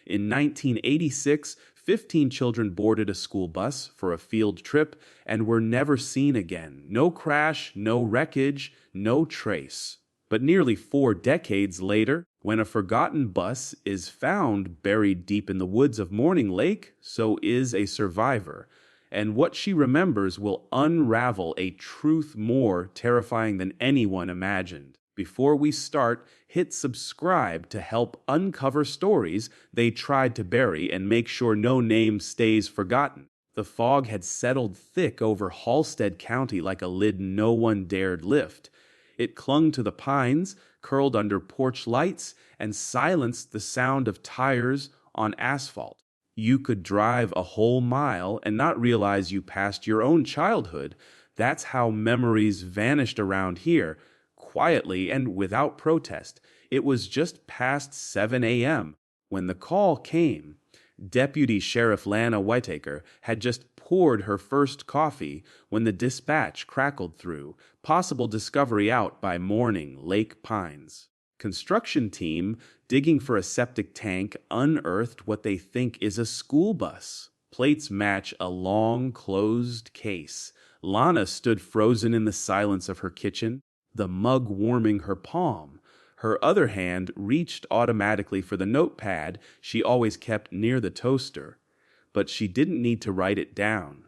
In 1986, 15 children boarded a school bus for a field trip and were never seen again. No crash, no wreckage, no trace. But nearly 4 decades later, when a forgotten bus is found buried deep in the woods of Morning Lake, so is a survivor. And what she remembers will unravel a truth more terrifying than anyone imagined. Before we start, hit subscribe to help uncover stories they tried to bury and make sure no name stays forgotten. The fog had settled thick over Halstead County like a lid no one dared lift. It clung to the pines, curled under porch lights, and silenced the sound of tires on asphalt. You could drive a whole mile and not realize you passed your own childhood. That's how memories vanished around here, quietly and without protest. It was just past 7 a.m. when the call came. Deputy Sheriff Lana Whitaker had just poured her first coffee when the dispatch crackled through. Possible discovery out by morning, Lake Pines. Construction team digging for a septic tank unearthed what they think is a school bus. Plates match a long, closed case. Lana stood frozen in the silence of her kitchen, the mug warming her palm. Her other hand reached automatically for the notepad she always kept near the toaster. But she didn't need to write it down.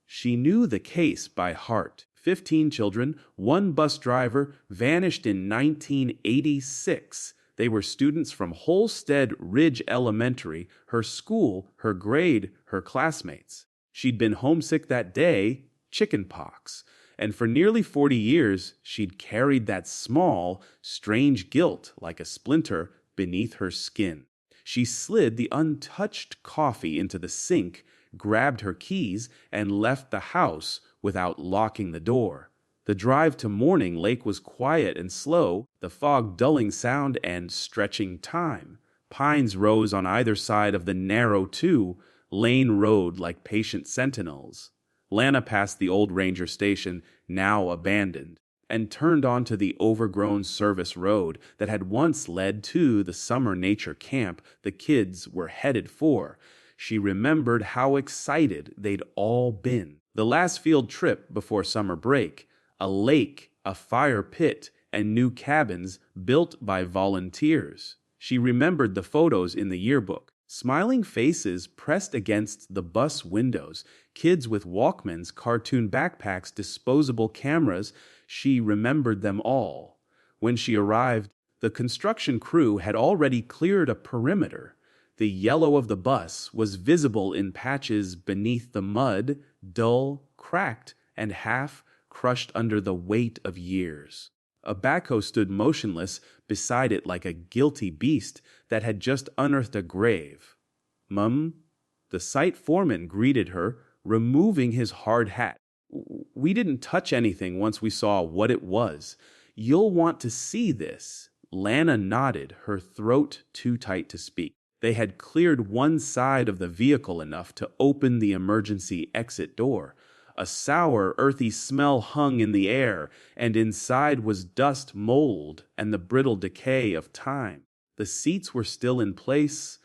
She knew the case by heart. 15 children, one bus driver, vanished in 1986. They were students from Holstead Ridge Elementary, her school, her grade, her classmates. She'd been homesick that day, chickenpox. And for nearly 40 years, she'd carried that small, strange guilt like a splinter beneath her skin. She slid the untouched coffee into the sink, grabbed her keys, and left the house without locking the door. The drive to Morning Lake was quiet and slow, the fog dulling sound and stretching time. Pines rose on either side of the narrow two-lane road like patient sentinels. Lana passed the old ranger station, now abandoned, and turned onto the overgrown service road that had once led to the summer nature camp the kids were headed for. She remembered how excited they'd all been. The last field trip before summer break, a lake, a fire pit, and new cabins built by volunteers. She remembered the photos in the yearbook. Smiling faces pressed against the bus windows, kids with Walkmans, cartoon backpacks, disposable cameras. She remembered them all. When she arrived, the construction crew had already cleared a perimeter. The yellow of the bus was visible in patches beneath the mud, dull, cracked, and half crushed under the weight of years. A backhoe stood motionless beside it like a guilty beast that had just unearthed a grave. "Mum?" The site foreman greeted her, removing his hard hat. "We didn't touch anything once we saw what it was. You'll want to see this." Lana nodded, her throat too tight to speak. They had cleared one side of the vehicle enough to open the emergency exit door. A sour, earthy smell hung in the air, and inside was dust, mold, and the brittle decay of time. The seats were still in place.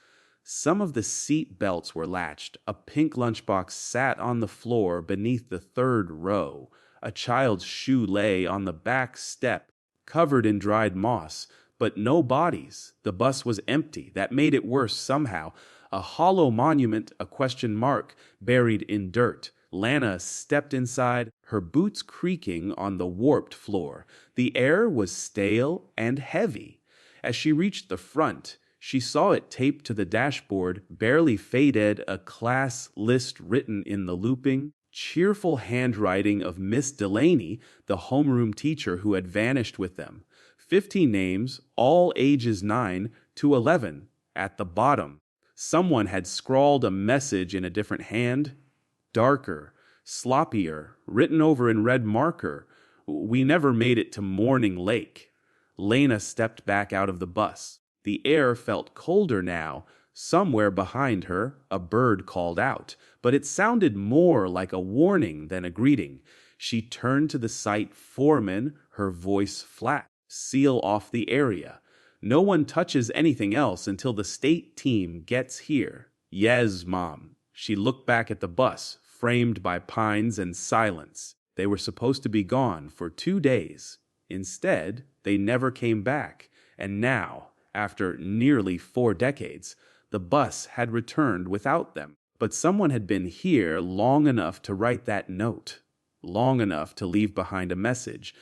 Some of the seat belts were latched. A pink lunchbox sat on the floor beneath the third row. A child's shoe lay on the back step, covered in dried moss, but no bodies. The bus was empty. That made it worse somehow. A hollow monument, a question mark, buried in dirt. Lana stepped inside, her boots creaking on the warped floor. The air was stale and heavy. As she reached the front, she saw it taped to the dashboard, barely faded, a class list written in the looping, cheerful handwriting of Miss Delaney, the homeroom teacher who had vanished with them. 15 names, all ages 9 to 11, at the bottom. Someone had scrawled a message in a different hand, darker, sloppier, written over in red marker. "We never made it to Morning Lake." Lana stepped back out of the bus. The air felt colder now. Somewhere behind her, a bird called out, but it sounded more like a warning than a greeting. She turned to the site foreman, her voice flat. "Seal off the area." No one touches anything else until the state team gets here. Yes, Mom. She looked back at the bus, framed by pines and silence. They were supposed to be gone for 2 days. Instead, they never came back, and now, after nearly 4 decades, the bus had returned without them. But someone had been here long enough to write that note, long enough to leave behind a message.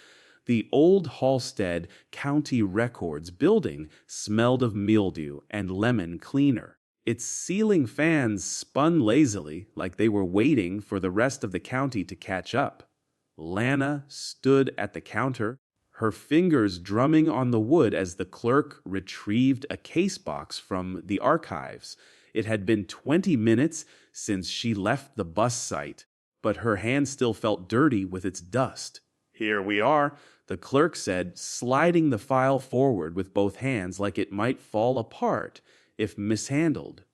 The old Halstead County Records building smelled of mildew and lemon cleaner. Its ceiling fans spun lazily like they were waiting for the rest of the county to catch up. Lana stood at the counter, her fingers drumming on the wood as the clerk retrieved a case box from the archives. It had been 20 minutes since she left the bus site, but her hand still felt dirty with its dust. "Here we are," the clerk said, sliding the file forward with both hands like it might fall apart if mishandled.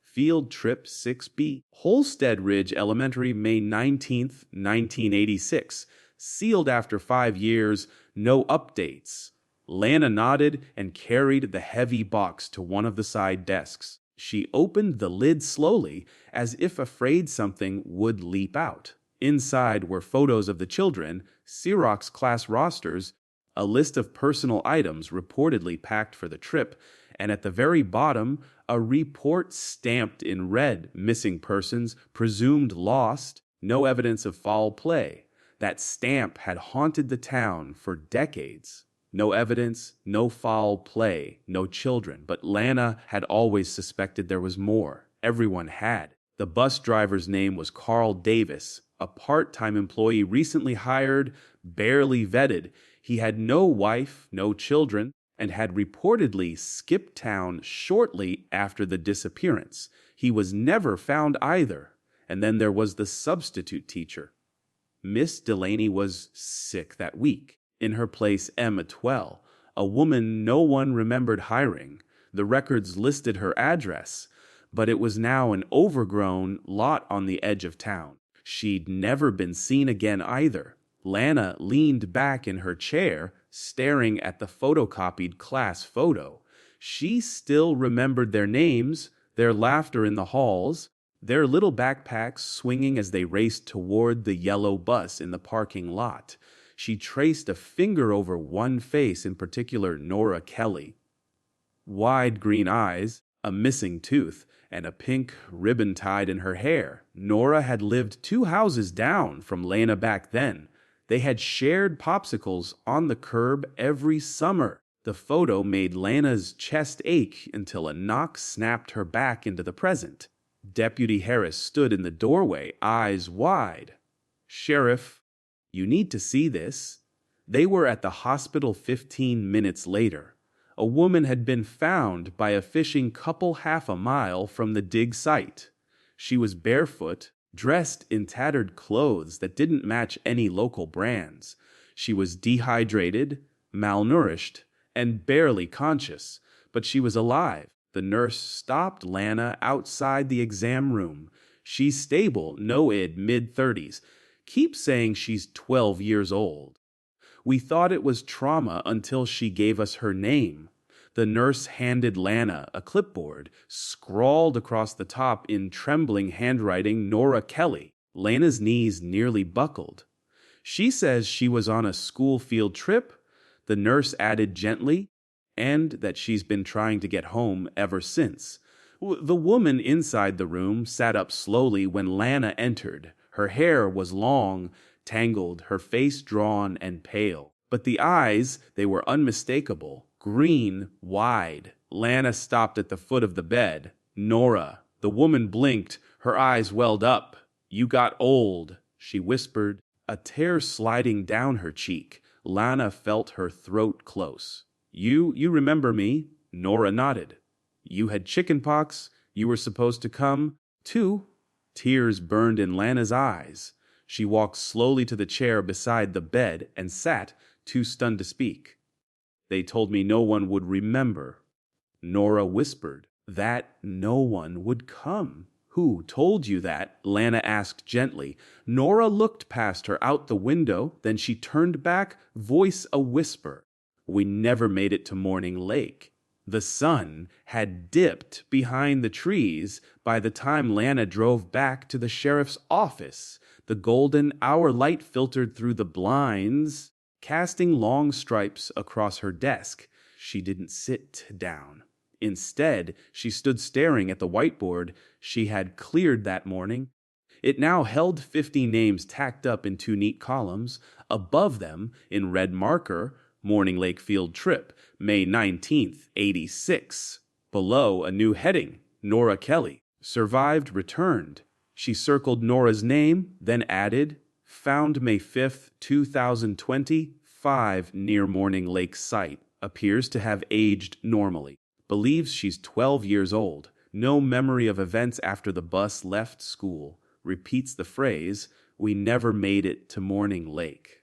Field Trip 6B, Holstead Ridge Elementary, May 19th, 1986. Sealed after 5 years, no updates. Lana nodded and carried the heavy box to one of the side desks. She opened the lid slowly, as if afraid something would leap out. Inside were photos of the children, Xerox class rosters, a list of personal items reportedly packed for the trip, and at the very bottom, a report stamped in red: missing persons, presumed lost, no evidence of foul play. That stamp had haunted the town for decades. No evidence, no foul play, no children. But Lana had always suspected there was more. Everyone had. The bus driver's name was Carl Davis, a part-time employee recently hired, barely vetted. He had no wife, no children, and had reportedly skipped town shortly after the disappearance. He was never found either. And then there was the substitute teacher. Miss Delaney was sick that week. In her place, Emma Twell, a woman no one remembered hiring. The records listed her address, but it was now an overgrown lot on the edge of town. She'd never been seen again either. Lana leaned back in her chair, staring at the photocopied class photo. She still remembered their names, their laughter in the halls, their little backpacks swinging as they raced toward the yellow bus in the parking lot. She traced a finger over one face in particular, Nora Kelly. Wide green eyes, a missing tooth, and a pink ribbon tied in her hair. Nora had lived 2 houses down from Lana back then. They had shared popsicles on the curb every summer. The photo made Lana's chest ache until a knock snapped her back into the present. Deputy Harris stood in the doorway, eyes wide. "Sheriff, you need to see this." They were at the hospital 15 minutes later. A woman had been found by a fishing couple half a mile from the dig site. She was barefoot, dressed in tattered clothes that didn't match any local brands. She was dehydrated, malnourished, and barely conscious, but she was alive. The nurse stopped Lana outside the exam room. "She's stable, no-id, mid-30s. Keep saying she's 12 years old." We thought it was trauma until she gave us her name. The nurse handed Lana a clipboard, scrawled across the top in trembling handwriting, "Nora Kelly." Lana's knees nearly buckled. "She says she was on a school field trip," the nurse added gently, "and that she's been trying to get home ever since." The woman inside the room sat up slowly when Lana entered. Her hair was long, tangled, her face drawn and pale. But the eyes, they were unmistakable. Green, wide. Lana stopped at the foot of the bed. "Nora." The woman blinked. Her eyes welled up. "You got old," she whispered, a tear sliding down her cheek. Lana felt her throat close. You remember me?" Nora nodded. "You had chickenpox. You were supposed to come, too." Tears burned in Lana's eyes. She walked slowly to the chair beside the bed and sat, too stunned to speak. "They told me no one would remember." Nora whispered. "That no one would come." "Who told you that?" Lana asked gently. Nora looked past her out the window, then she turned back, voice a whisper. "We never made it to Morning Lake." The sun had dipped behind the trees by the time Lana drove back to the sheriff's office. The golden hour light filtered through the blinds, casting long stripes across her desk. She didn't sit down. Instead, she stood staring at the whiteboard she had cleared that morning. It now held 50 names tacked up in two neat columns. Above them, in red marker, Morning Lake Field Trip, May 19th, 86. Below, a new heading, Nora Kelly, survived, returned. She circled Nora's name, then added, found May 5th, 2025, near Morning Lake site. Appears to have aged normally. Believes she's 12 years old. No memory of events after the bus left school. Repeats the phrase, we never made it to Morning Lake.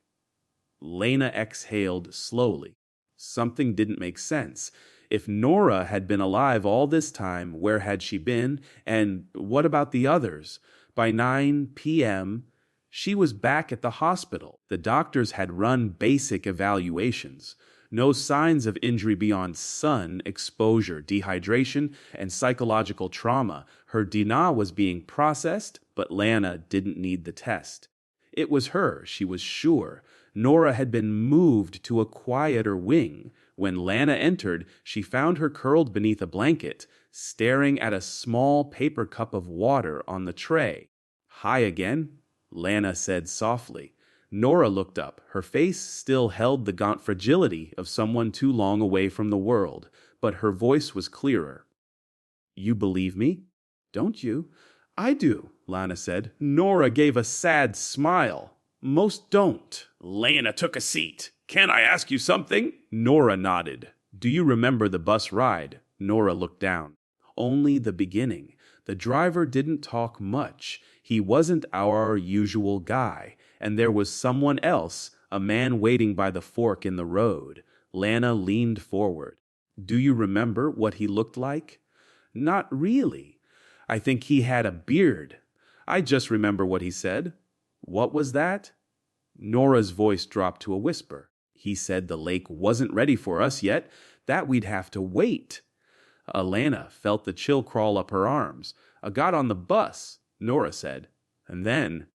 Lena exhaled slowly. Something didn't make sense. If Nora had been alive all this time, where had she been? And what about the others? By 9 p.m., she was back at the hospital. The doctors had run basic evaluations. No signs of injury beyond sun exposure, dehydration, and psychological trauma. Her DNA was being processed, but Lana didn't need the test. It was her, she was sure. Nora had been moved to a quieter wing. When Lana entered, she found her curled beneath a blanket, staring at a small paper cup of water on the tray. Hi again, Lana said softly. Nora looked up. Her face still held the gaunt fragility of someone too long away from the world, but her voice was clearer. You believe me? Don't you? I do, Lana said. Nora gave a sad smile. Most don't. Lana took a seat. Can I ask you something? Nora nodded. Do you remember the bus ride? Nora looked down. Only the beginning. The driver didn't talk much. He wasn't our usual guy. And there was someone else, a man waiting by the fork in the road. Lana leaned forward. Do you remember what he looked like? Not really. I think he had a beard. I just remember what he said. What was that? Nora's voice dropped to a whisper. He said the lake wasn't ready for us yet, that we'd have to wait. Lana felt the chill crawl up her arms. I got on the bus, Nora said. And then...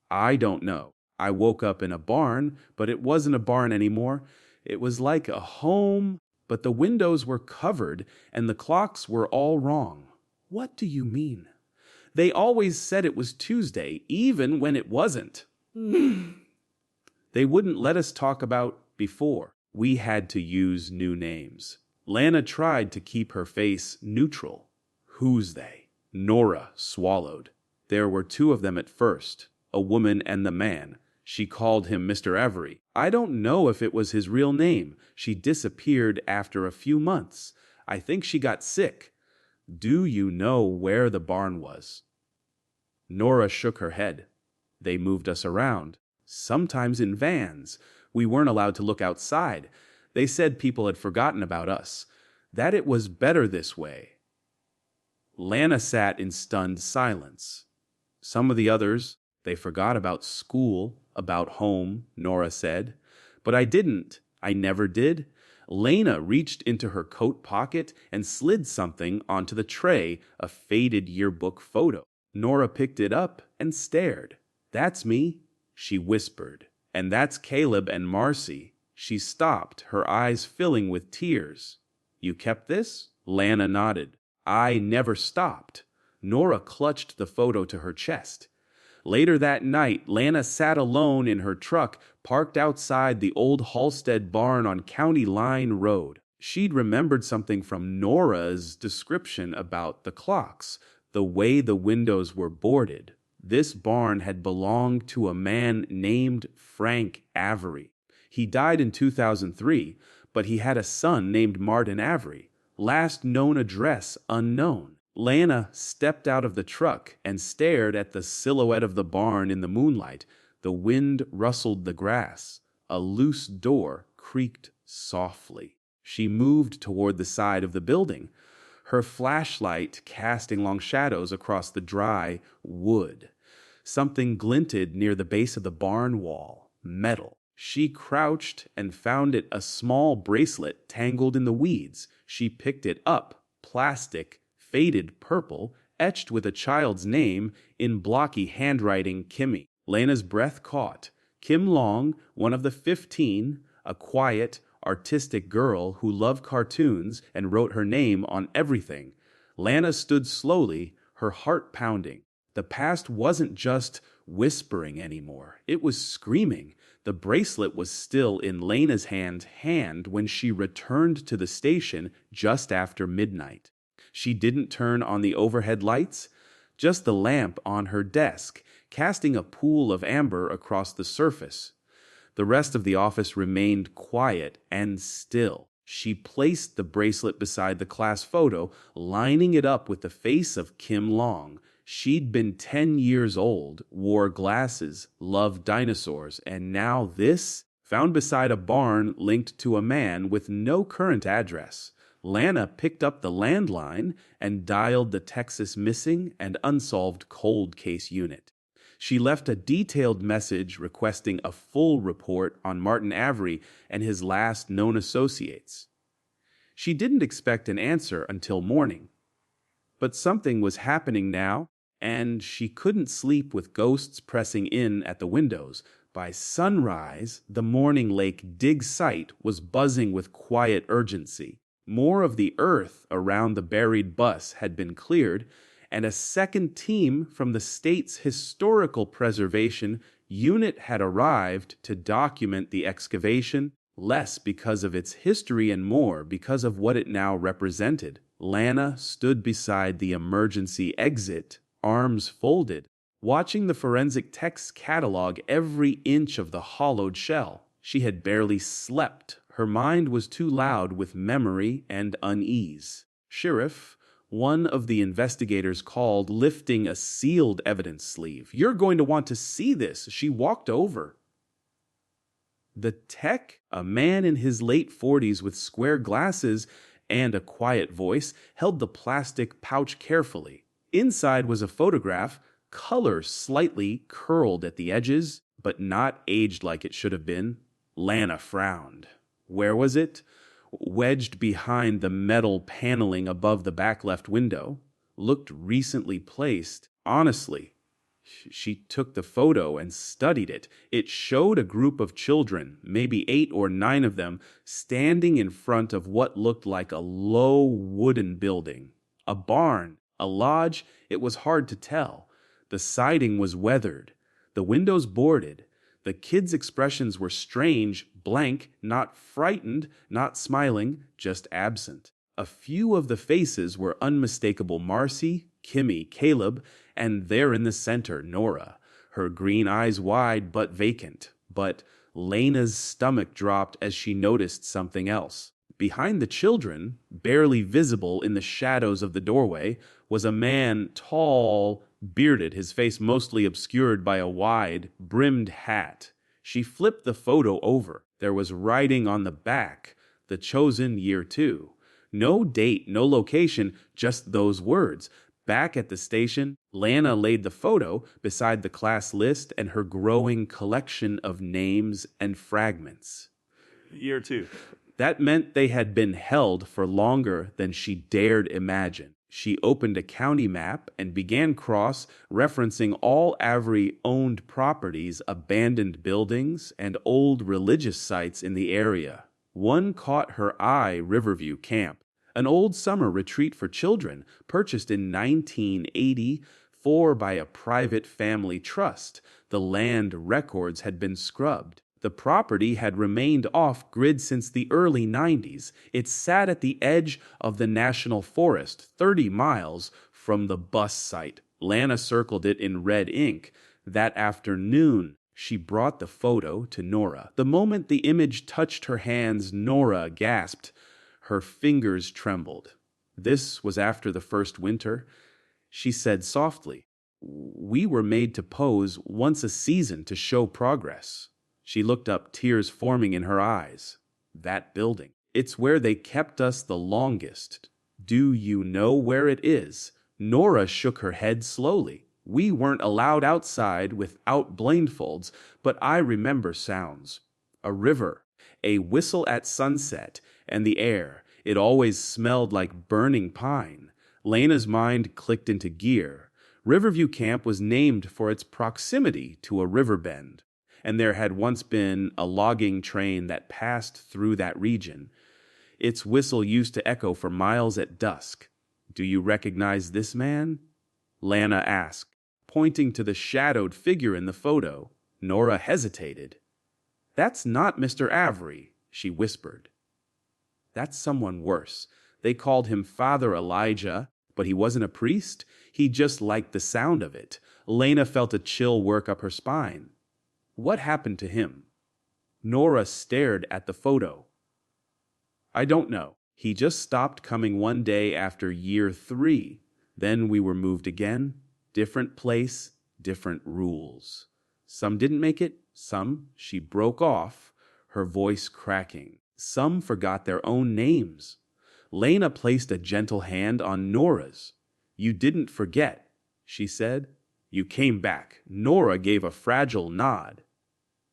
I don't know. I woke up in a barn, but it wasn't a barn anymore. It was like a home, but the windows were covered and the clocks were all wrong. What do you mean? They always said it was Tuesday, even when it wasn't. They wouldn't let us talk about before. We had to use new names. Lana tried to keep her face neutral. Who's they? Nora swallowed. There were two of them at first. A woman and the man. She called him Mr. Avery. I don't know if it was his real name. She disappeared after a few months. I think she got sick. Do you know where the barn was? Nora shook her head. They moved us around, sometimes in vans. We weren't allowed to look outside. They said people had forgotten about us, that it was better this way. Lana sat in stunned silence. Some of the others, they forgot about school, about home, Nora said. But I didn't. I never did. Lana reached into her coat pocket and slid something onto the tray, a faded yearbook photo. Nora picked it up and stared. That's me, she whispered. And that's Caleb and Marcy. She stopped, her eyes filling with tears. You kept this? Lana nodded. I never stopped. Nora clutched the photo to her chest. Later that night, Lana sat alone in her truck, parked outside the old Halstead barn on County Line Road. She'd remembered something from Nora's description about the clocks, the way the windows were boarded. This barn had belonged to a man named Frank Avery. He died in 2003, but he had a son named Martin Avery. Last known address unknown. Lana stepped out of the truck and stared at the silhouette of the barn in the moonlight. The wind rustled the grass. A loose door creaked softly. She moved toward the side of the building, her flashlight casting long shadows across the dry wood. Something glinted near the base of the barn wall. Metal. She crouched and found it a small bracelet tangled in the weeds. She picked it up, plastic, faded purple, etched with a child's name in blocky handwriting, Kimmy. Lena's breath caught. Kim Long, one of the 15, a quiet, artistic girl who loved cartoons and wrote her name on everything. Lana stood slowly, her heart pounding. The past wasn't just whispering anymore. It was screaming. The bracelet was still in Lena's hand when she returned to the station just after midnight. She didn't turn on the overhead lights, just the lamp on her desk, casting a pool of amber across the surface. The rest of the office remained quiet and still. She placed the bracelet beside the class photo, lining it up with the face of Kim Long. She'd been 10 years old, wore glasses, loved dinosaurs, and now this, found beside a barn linked to a man with no current address. Lana picked up the landline and dialed the Texas Missing and Unsolved Cold Case Unit. She left a detailed message requesting a full report on Martin Avery and his last known associates. She didn't expect an answer until morning. But something was happening now, and she couldn't sleep with ghosts pressing in at the windows. By sunrise, the Morning Lake dig site was buzzing with quiet urgency. More of the earth around the buried bus had been cleared, and a second team from the state's historical preservation unit had arrived to document the excavation, less because of its history and more because of what it now represented. Lana stood beside the emergency exit, arms folded, watching the forensic techs catalog every inch of the hollowed shell. She had barely slept. Her mind was too loud with memory and unease. Sheriff, one of the investigators called, lifting a sealed evidence sleeve. "You're going to want to see this." She walked over. The tech, a man in his late 40s with square glasses and a quiet voice, held the plastic pouch carefully. Inside was a photograph, color slightly curled at the edges, but not aged like it should have been. Lana frowned. Where was it? Wedged behind the metal paneling above the back left window. Looked recently placed. Honestly, she took the photo and studied it. It showed a group of children, maybe 8 or 9 of them, standing in front of what looked like a low wooden building. A barn, a lodge, it was hard to tell. The siding was weathered, the windows boarded. The kids' expressions were strange, blank, not frightened, not smiling, just absent. A few of the faces were unmistakable: Marcy, Kimmy, Caleb, and there in the center, Nora, her green eyes wide but vacant. But Lena's stomach dropped as she noticed something else. Behind the children, barely visible in the shadows of the doorway, was a man, tall, bearded, his face mostly obscured by a wide, brimmed hat. She flipped the photo over. There was writing on the back, "The Chosen Year 2." No date, no location, just those words. Back at the station, Lana laid the photo beside the class list and her growing collection of names and fragments. Year 2. That meant they had been held for longer than she dared imagine. She opened a county map and began cross-referencing all Avery-owned properties, abandoned buildings, and old religious sites in the area. One caught her eye: Riverview Camp, an old summer retreat for children purchased in 1984 by a private family trust. The land records had been scrubbed. The property had remained off-grid since the early 90s. It sat at the edge of the national forest, 30 miles from the bus site. Lana circled it in red ink. That afternoon, she brought the photo to Nora. The moment the image touched her hands, Nora gasped. Her fingers trembled. This was after the first winter. She said softly, "We were made to pose once a season to show progress." She looked up, tears forming in her eyes. "That building. It's where they kept us the longest. Do you know where it is?" Nora shook her head slowly. "We weren't allowed outside without blindfolds, but I remember sounds. A river, a whistle at sunset, and the air. It always smelled like burning pine. Lena's mind clicked into gear. Riverview Camp was named for its proximity to a river bend, and there had once been a logging train that passed through that region. Its whistle used to echo for miles at dusk. "Do you recognize this man?" Lana asked, pointing to the shadowed figure in the photo. Nora hesitated. "That's not Mr. Avery," she whispered. "That's someone worse. They called him Father Elijah, but he wasn't a priest. He just liked the sound of it." Lena felt a chill work up her spine. "What happened to him?" Nora stared at the photo. "I don't know. He just stopped coming one day after year 3. Then we were moved again. Different place, different rules. Some didn't make it, some," she broke off, her voice cracking. "Some forgot their own names." Lena placed a gentle hand on Nora's. "You didn't forget," she said. "You came back." Nora gave a fragile nod.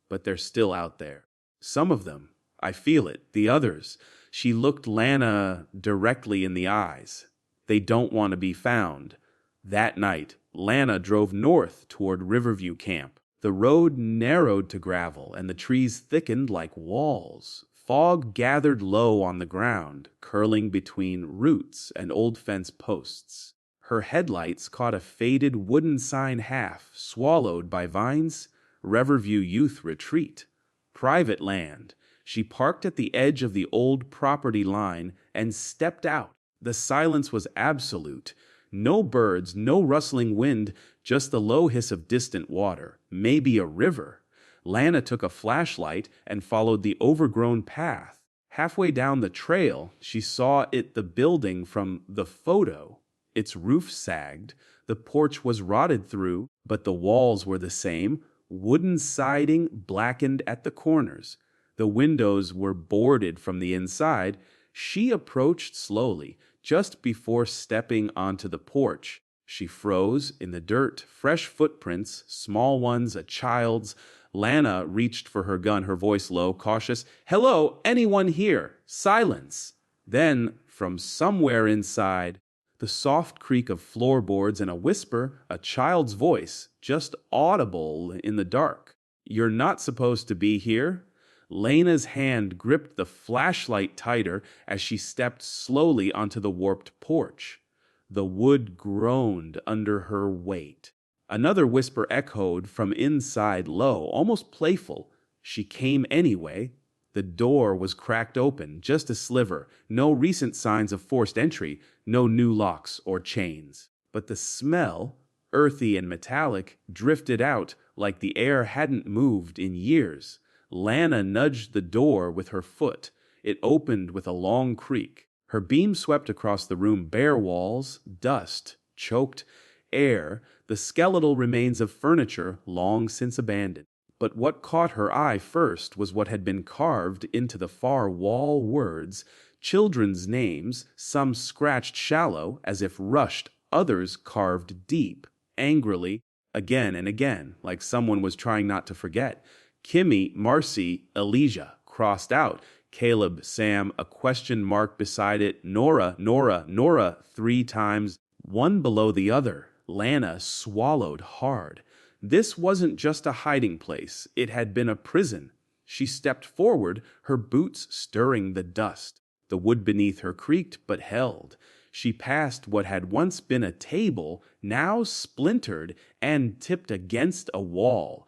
"But they're still out there. Some of them. I feel it. The others." She looked Lana directly in the eyes. "They don't want to be found." That night, Lana drove north toward Riverview Camp. The road narrowed to gravel, and the trees thickened like walls. Fog gathered low on the ground, curling between roots and old fence posts. Her headlights caught a faded wooden sign half swallowed by vines. Riverview Youth Retreat. Private land. She parked at the edge of the old property line and stepped out. The silence was absolute. No birds, no rustling wind, just the low hiss of distant water. Maybe a river. Lana took a flashlight and followed the overgrown path. Halfway down the trail, she saw the building from the photo. Its roof sagged. The porch was rotted through, but the walls were the same, wooden siding blackened at the corners. The windows were boarded from the inside. She approached slowly. Just before stepping onto the porch, she froze in the dirt. Fresh footprints, small ones, a child's. Lana reached for her gun, her voice low, cautious. "Hello, anyone here?" Silence. Then, from somewhere inside, the soft creak of floorboards and a whisper, a child's voice, just audible in the dark. "You're not supposed to be here." Lena's hand gripped the flashlight tighter as she stepped slowly onto the warped porch. The wood groaned under her weight. Another whisper echoed from inside low, almost playful. She came anyway. The door was cracked open, just a sliver. No recent signs of forced entry, no new locks or chains. But the smell, earthy and metallic, drifted out like the air hadn't moved in years. Lana nudged the door with her foot. It opened with a long creak. Her beam swept across the room, bare walls, dust, choked air, the skeletal remains of furniture long since abandoned. But what caught her eye first was what had been carved into the far wall words, children's names, some scratched shallow, as if rushed, others carved deep, angrily, again and again, like someone was trying not to forget. Kimmy, Marcy, Elijah, crossed out. Caleb, Sam, a question mark beside it. Nora, Nora, Nora, 3 times, one below the other. Lana swallowed hard. This wasn't just a hiding place. It had been a prison. She stepped forward, her boots stirring the dust. The wood beneath her creaked but held. She passed what had once been a table, now splintered and tipped against a wall.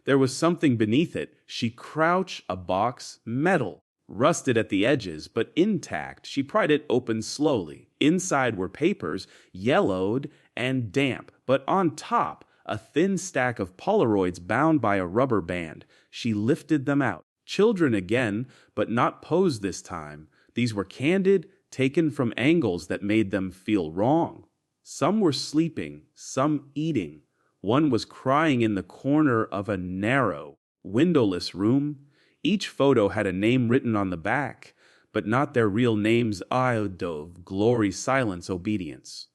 There was something beneath it. She crouched, a box, metal, rusted at the edges, but intact. She pried it open slowly. Inside were papers, yellowed and damp, but on top, a thin stack of Polaroids bound by a rubber band. She lifted them out. Children again, but not posed this time. These were candid, taken from angles that made them feel wrong. Some were sleeping, some eating. One was crying in the corner of a narrow, windowless room. Each photo had a name written on the back, but not their real names. Iodove, glory, silence, obedience.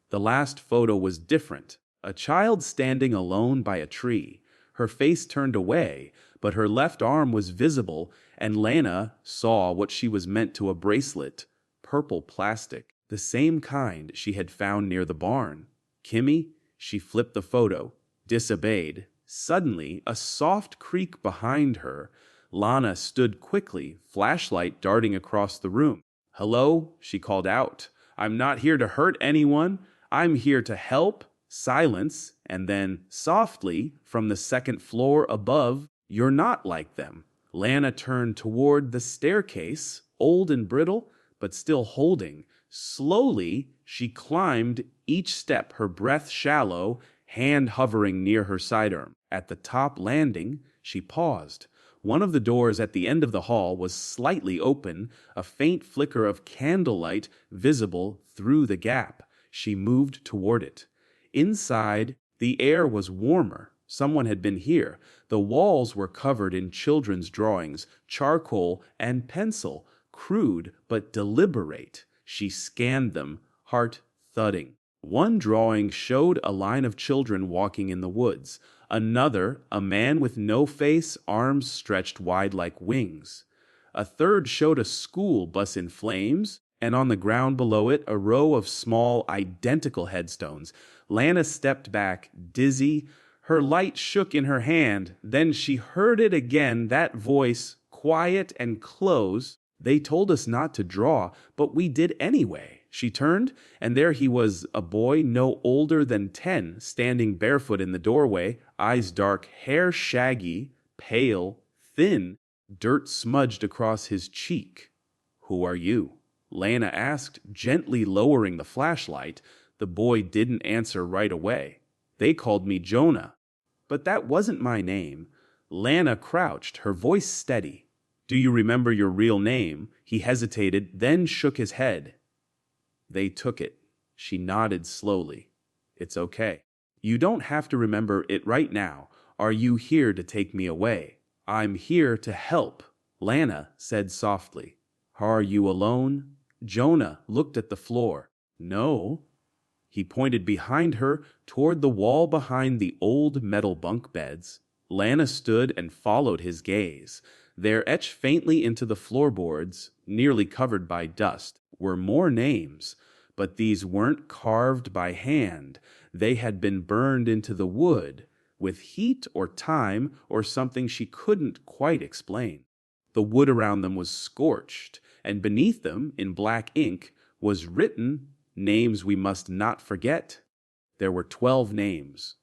The last photo was different. A child standing alone by a tree, her face turned away, but her left arm was visible, and Lana saw what she was meant to a bracelet, purple plastic, the same kind she had found near the barn. Kimmy, she flipped the photo, disobeyed. Suddenly, a soft creak behind her. Lana stood quickly, flashlight darting across the room. "Hello?" she called out. "I'm not here to hurt anyone. I'm here to help." Silence, and then, softly, from the second floor above, "You're not like them." Lana turned toward the staircase, old and brittle, but still holding. Slowly, she climbed each step, her breath shallow, hand hovering near her sidearm. At the top landing, she paused. One of the doors at the end of the hall was slightly open, a faint flicker of candlelight visible through the gap. She moved toward it. Inside, the air was warmer. Someone had been here. The walls were covered in children's drawings, charcoal and pencil, crude but deliberate. She scanned them, heart thudding. One drawing showed a line of children walking in the woods. Another, a man with no face, arms stretched wide like wings. A third showed a school bus in flames, and on the ground below it, a row of small, identical headstones. Lana stepped back, dizzy. Her light shook in her hand. Then she heard it again, that voice, quiet and close. "They told us not to draw, but we did anyway." She turned, and there he was, a boy no older than 10, standing barefoot in the doorway, eyes dark, hair shaggy, pale, thin, dirt smudged across his cheek. "Who are you?" Lana asked, gently lowering the flashlight. The boy didn't answer right away. "They called me Jonah." "But that wasn't my name." Lana crouched, her voice steady. "Do you remember your real name?" He hesitated, then shook his head. "They took it." She nodded slowly. "It's okay. You don't have to remember it right now. Are you here to take me away?" "I'm here to help," Lana said softly. "Are you alone?" Jonah looked at the floor. "No." He pointed behind her, toward the wall behind the old metal bunk beds. Lana stood and followed his gaze. There, etched faintly into the floorboards, nearly covered by dust, were more names, but these weren't carved by hand. They had been burned into the wood, with heat or time or something she couldn't quite explain. The wood around them was scorched, and beneath them, in black ink, was written names we must not forget. There were 12 names.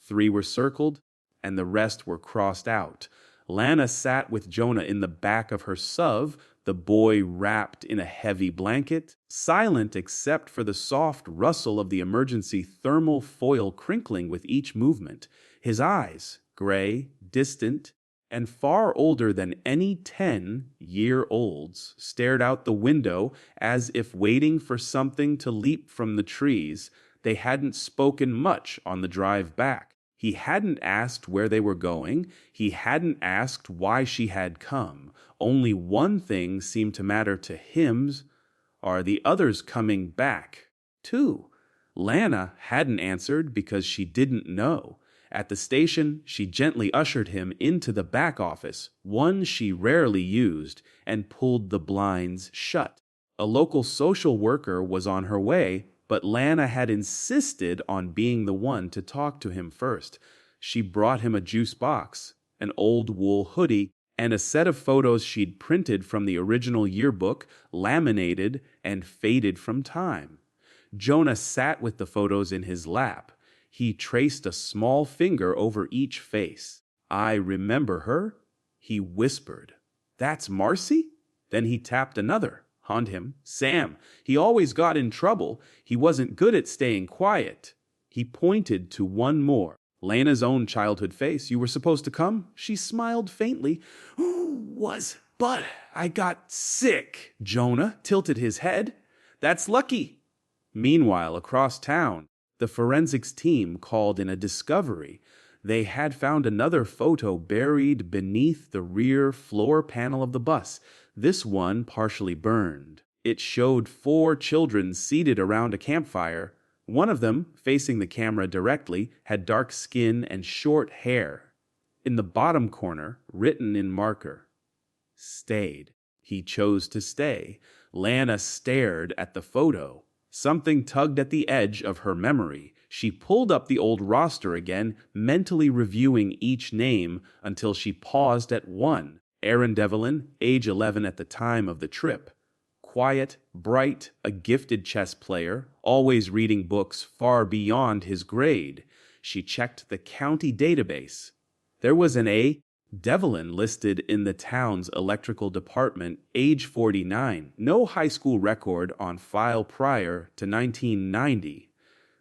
3 were circled, and the rest were crossed out. Lana sat with Jonah in the back of her SUV, the boy wrapped in a heavy blanket, silent except for the soft rustle of the emergency thermal foil crinkling with each movement. His eyes, gray, distant, and far older than any 10-year-olds, stared out the window as if waiting for something to leap from the trees. They hadn't spoken much on the drive back. He hadn't asked where they were going. He hadn't asked why she had come. Only one thing seemed to matter to him. Are the others coming back, too? Lana hadn't answered because she didn't know. At the station, she gently ushered him into the back office, one she rarely used, and pulled the blinds shut. A local social worker was on her way, but Lana had insisted on being the one to talk to him first. She brought him a juice box, an old wool hoodie, and a set of photos she'd printed from the original yearbook, laminated and faded from time. Jonah sat with the photos in his lap. He traced a small finger over each face. "I remember her," he whispered. "That's Marcy?" Then he tapped another. On him. "Sam. He always got in trouble. He wasn't good at staying quiet." He pointed to one more. Lana's own childhood face. "You were supposed to come?" She smiled faintly. But I got sick." Jonah tilted his head. "That's lucky." Meanwhile, across town, the forensics team called in a discovery. They had found another photo buried beneath the rear floor panel of the bus, this one partially burned. It showed 4 children seated around a campfire. One of them, facing the camera directly, had dark skin and short hair. In the bottom corner, written in marker, stayed. He chose to stay. Lana stared at the photo. Something tugged at the edge of her memory. She pulled up the old roster again, mentally reviewing each name until she paused at one. Aaron Devlin, age 11 at the time of the trip. Quiet, bright, a gifted chess player, always reading books far beyond his grade. She checked the county database. There was an A. Devlin listed in the town's electrical department, age 49. No high school record on file prior to 1990.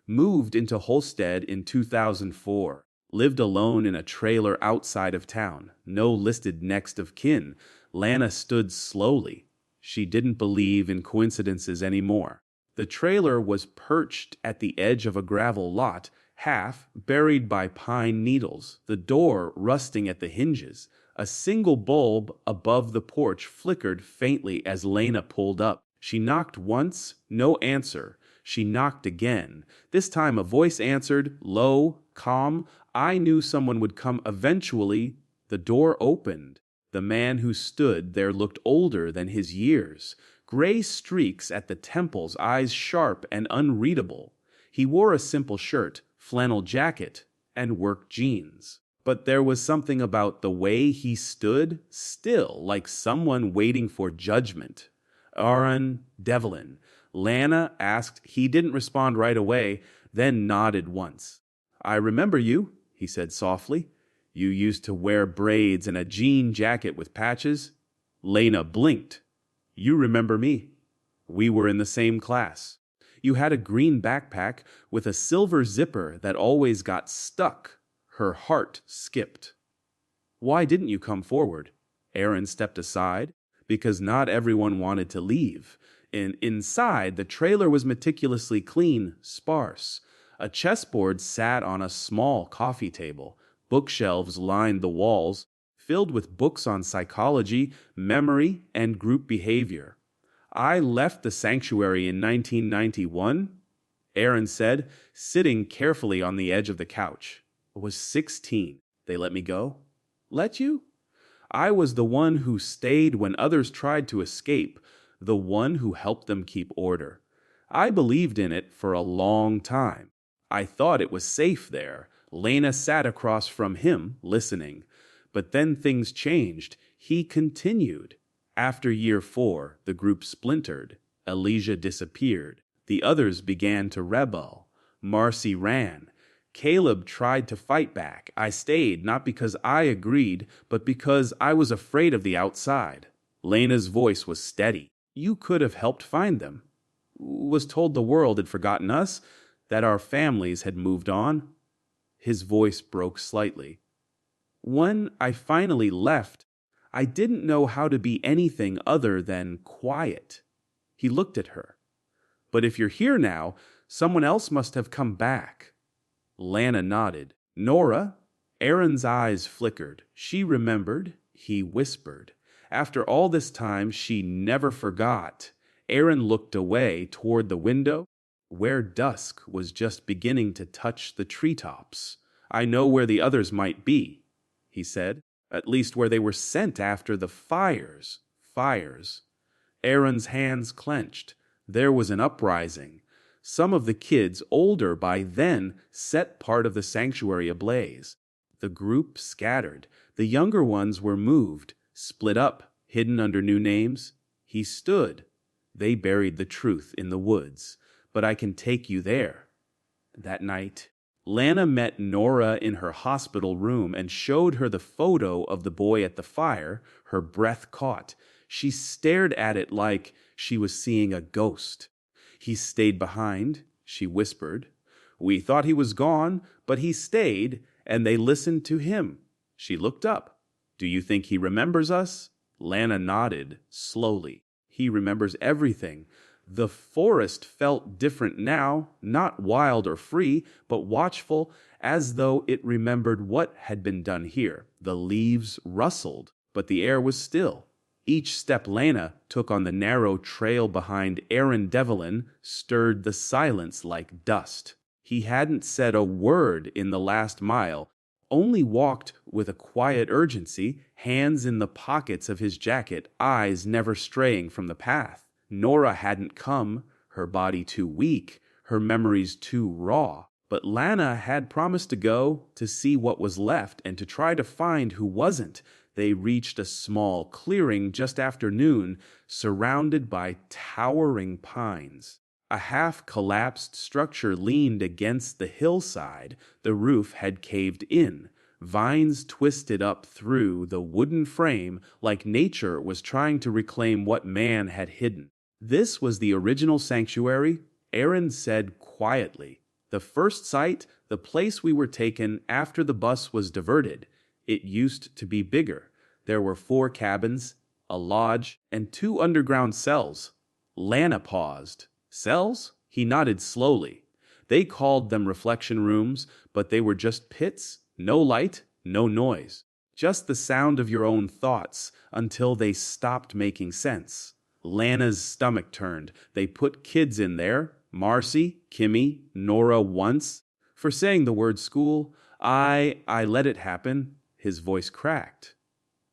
Moved into Holstead in 2004. Lived alone in a trailer outside of town. No listed next of kin. Lana stood slowly. She didn't believe in coincidences anymore. The trailer was perched at the edge of a gravel lot, half buried by pine needles, the door rusting at the hinges. A single bulb above the porch flickered faintly as Lana pulled up. She knocked once, no answer. She knocked again. This time a voice answered, low, calm. I knew someone would come eventually. The door opened. The man who stood there looked older than his years. Gray streaks at the temples, eyes sharp and unreadable. He wore a simple shirt, flannel jacket, and work jeans. But there was something about the way he stood, still, like someone waiting for judgment. Aaron Devlin. Lana asked. He didn't respond right away, then nodded once. I remember you, he said softly. You used to wear braids and a jean jacket with patches. Lana blinked. You remember me. We were in the same class. You had a green backpack with a silver zipper that always got stuck. Her heart skipped. Why didn't you come forward? Aaron stepped aside, because not everyone wanted to leave. Inside, the trailer was meticulously clean, sparse. A chessboard sat on a small coffee table. Bookshelves lined the walls, filled with books on psychology, memory, and group behavior. I left the sanctuary in 1991, Aaron said, sitting carefully on the edge of the couch. I was 16. They let me go. Let you? I was the one who stayed when others tried to escape, the one who helped them keep order. I believed in it for a long time. I thought it was safe there. Lana sat across from him, listening. But then things changed. He continued. After year 4, the group splintered. Elijah disappeared. The others began to rebel. Marcy ran. Caleb tried to fight back. I stayed, not because I agreed, but because I was afraid of the outside. Lana's voice was steady. You could have helped find them. Was told the world had forgotten us, that our families had moved on. His voice broke slightly. When I finally left, I didn't know how to be anything other than quiet. He looked at her. But if you're here now, someone else must have come back. Lana nodded. Nora? Aaron's eyes flickered. She remembered. He whispered. After all this time, she never forgot. Aaron looked away toward the window, where dusk was just beginning to touch the treetops. I know where the others might be, he said. At least where they were sent after the fires. Fires. Aaron's hands clenched. There was an uprising. Some of the kids, older by then, set part of the sanctuary ablaze. The group scattered. The younger ones were moved, split up, hidden under new names. He stood. They buried the truth in the woods. But I can take you there. That night, Lana met Nora in her hospital room and showed her the photo of the boy at the fire, her breath caught. She stared at it like she was seeing a ghost. He stayed behind, she whispered. We thought he was gone, but he stayed, and they listened to him. She looked up. Do you think he remembers us? Lana nodded, slowly. He remembers everything. The forest felt different now, not wild or free, but watchful, as though it remembered what had been done here. The leaves rustled, but the air was still. Each step Lana took on the narrow trail behind Aaron Devlin stirred the silence like dust. He hadn't said a word in the last mile, only walked with a quiet urgency, hands in the pockets of his jacket, eyes never straying from the path. Nora hadn't come, her body too weak, her memories too raw. But Lana had promised to go, to see what was left, and to try to find who wasn't. They reached a small clearing just after noon, surrounded by towering pines. A half-collapsed structure leaned against the hillside. The roof had caved in. Vines twisted up through the wooden frame like nature was trying to reclaim what man had hidden. This was the original sanctuary, Aaron said quietly. The first site, the place we were taken after the bus was diverted. It used to be bigger. There were 4 cabins, a lodge, and 2 underground cells. Lana paused. Cells? He nodded slowly. They called them reflection rooms, but they were just pits, no light, no noise. Just the sound of your own thoughts until they stopped making sense. Lana's stomach turned. They put kids in there. Marcy, Kimmy, Nora once. For saying the word school, I let it happen. His voice cracked.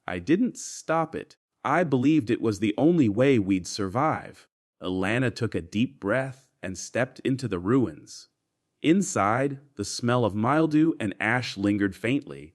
I didn't stop it. I believed it was the only way we'd survive. Lana took a deep breath and stepped into the ruins. Inside, the smell of mildew and ash lingered faintly.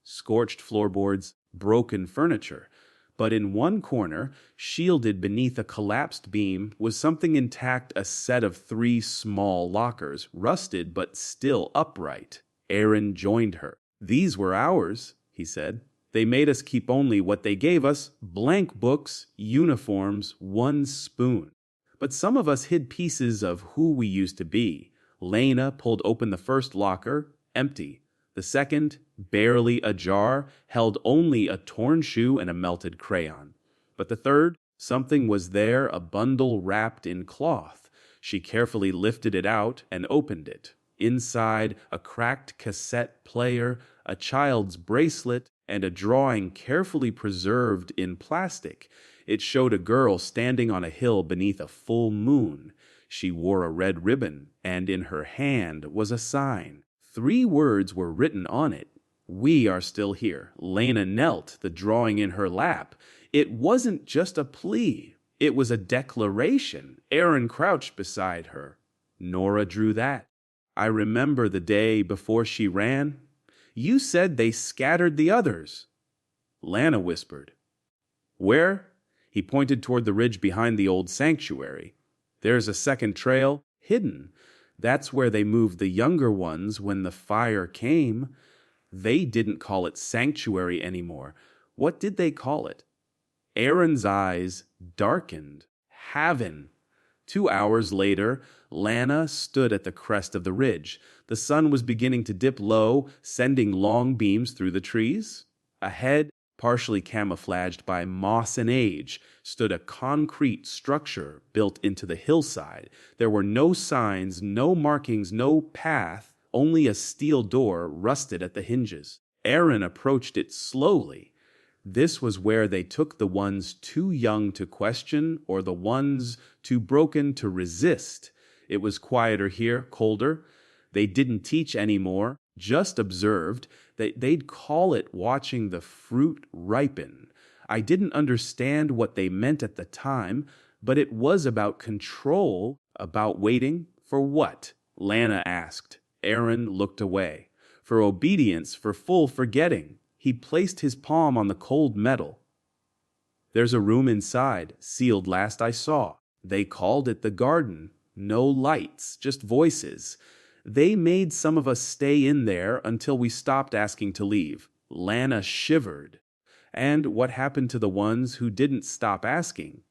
Scorched floorboards, broken furniture. But in one corner, shielded beneath a collapsed beam, was something intact, a set of 3 small lockers, rusted but still upright. Aaron joined her. These were ours, he said. They made us keep only what they gave us, blank books, uniforms, 1 spoon. But some of us hid pieces of who we used to be. Lana pulled open the first locker, empty. The second, barely ajar, held only a torn shoe and a melted crayon. But the third, something was there, a bundle wrapped in cloth. She carefully lifted it out and opened it. Inside, a cracked cassette player, a child's bracelet, and a drawing carefully preserved in plastic. It showed a girl standing on a hill beneath a full moon. She wore a red ribbon, and in her hand was a sign. 3 words were written on it. We are still here. Lana knelt, the drawing in her lap. It wasn't just a plea. It was a declaration. Aaron crouched beside her. Nora drew that. I remember the day before she ran. You said they scattered the others. Lana whispered. Where? He pointed toward the ridge behind the old sanctuary. There's a second trail, hidden. That's where they moved the younger ones when the fire came. They didn't call it sanctuary anymore. What did they call it? Aaron's eyes darkened. Haven. 2 hours later, Lana stood at the crest of the ridge. The sun was beginning to dip low, sending long beams through the trees. Ahead, partially camouflaged by moss and age, stood a concrete structure built into the hillside. There were no signs, no markings, no path, only a steel door rusted at the hinges. Aaron approached it slowly. This was where they took the ones too young to question or the ones too broken to resist. It was quieter here, colder. They didn't teach anymore, just observed. They'd call it watching the fruit ripen. I didn't understand what they meant at the time, but it was about control, about waiting. For what? Lana asked. Aaron looked away. For obedience, for full forgetting. He placed his palm on the cold metal. There's a room inside, sealed last I saw. They called it the garden. No lights, just voices. They made some of us stay in there until we stopped asking to leave. Lana shivered. And what happened to the ones who didn't stop asking?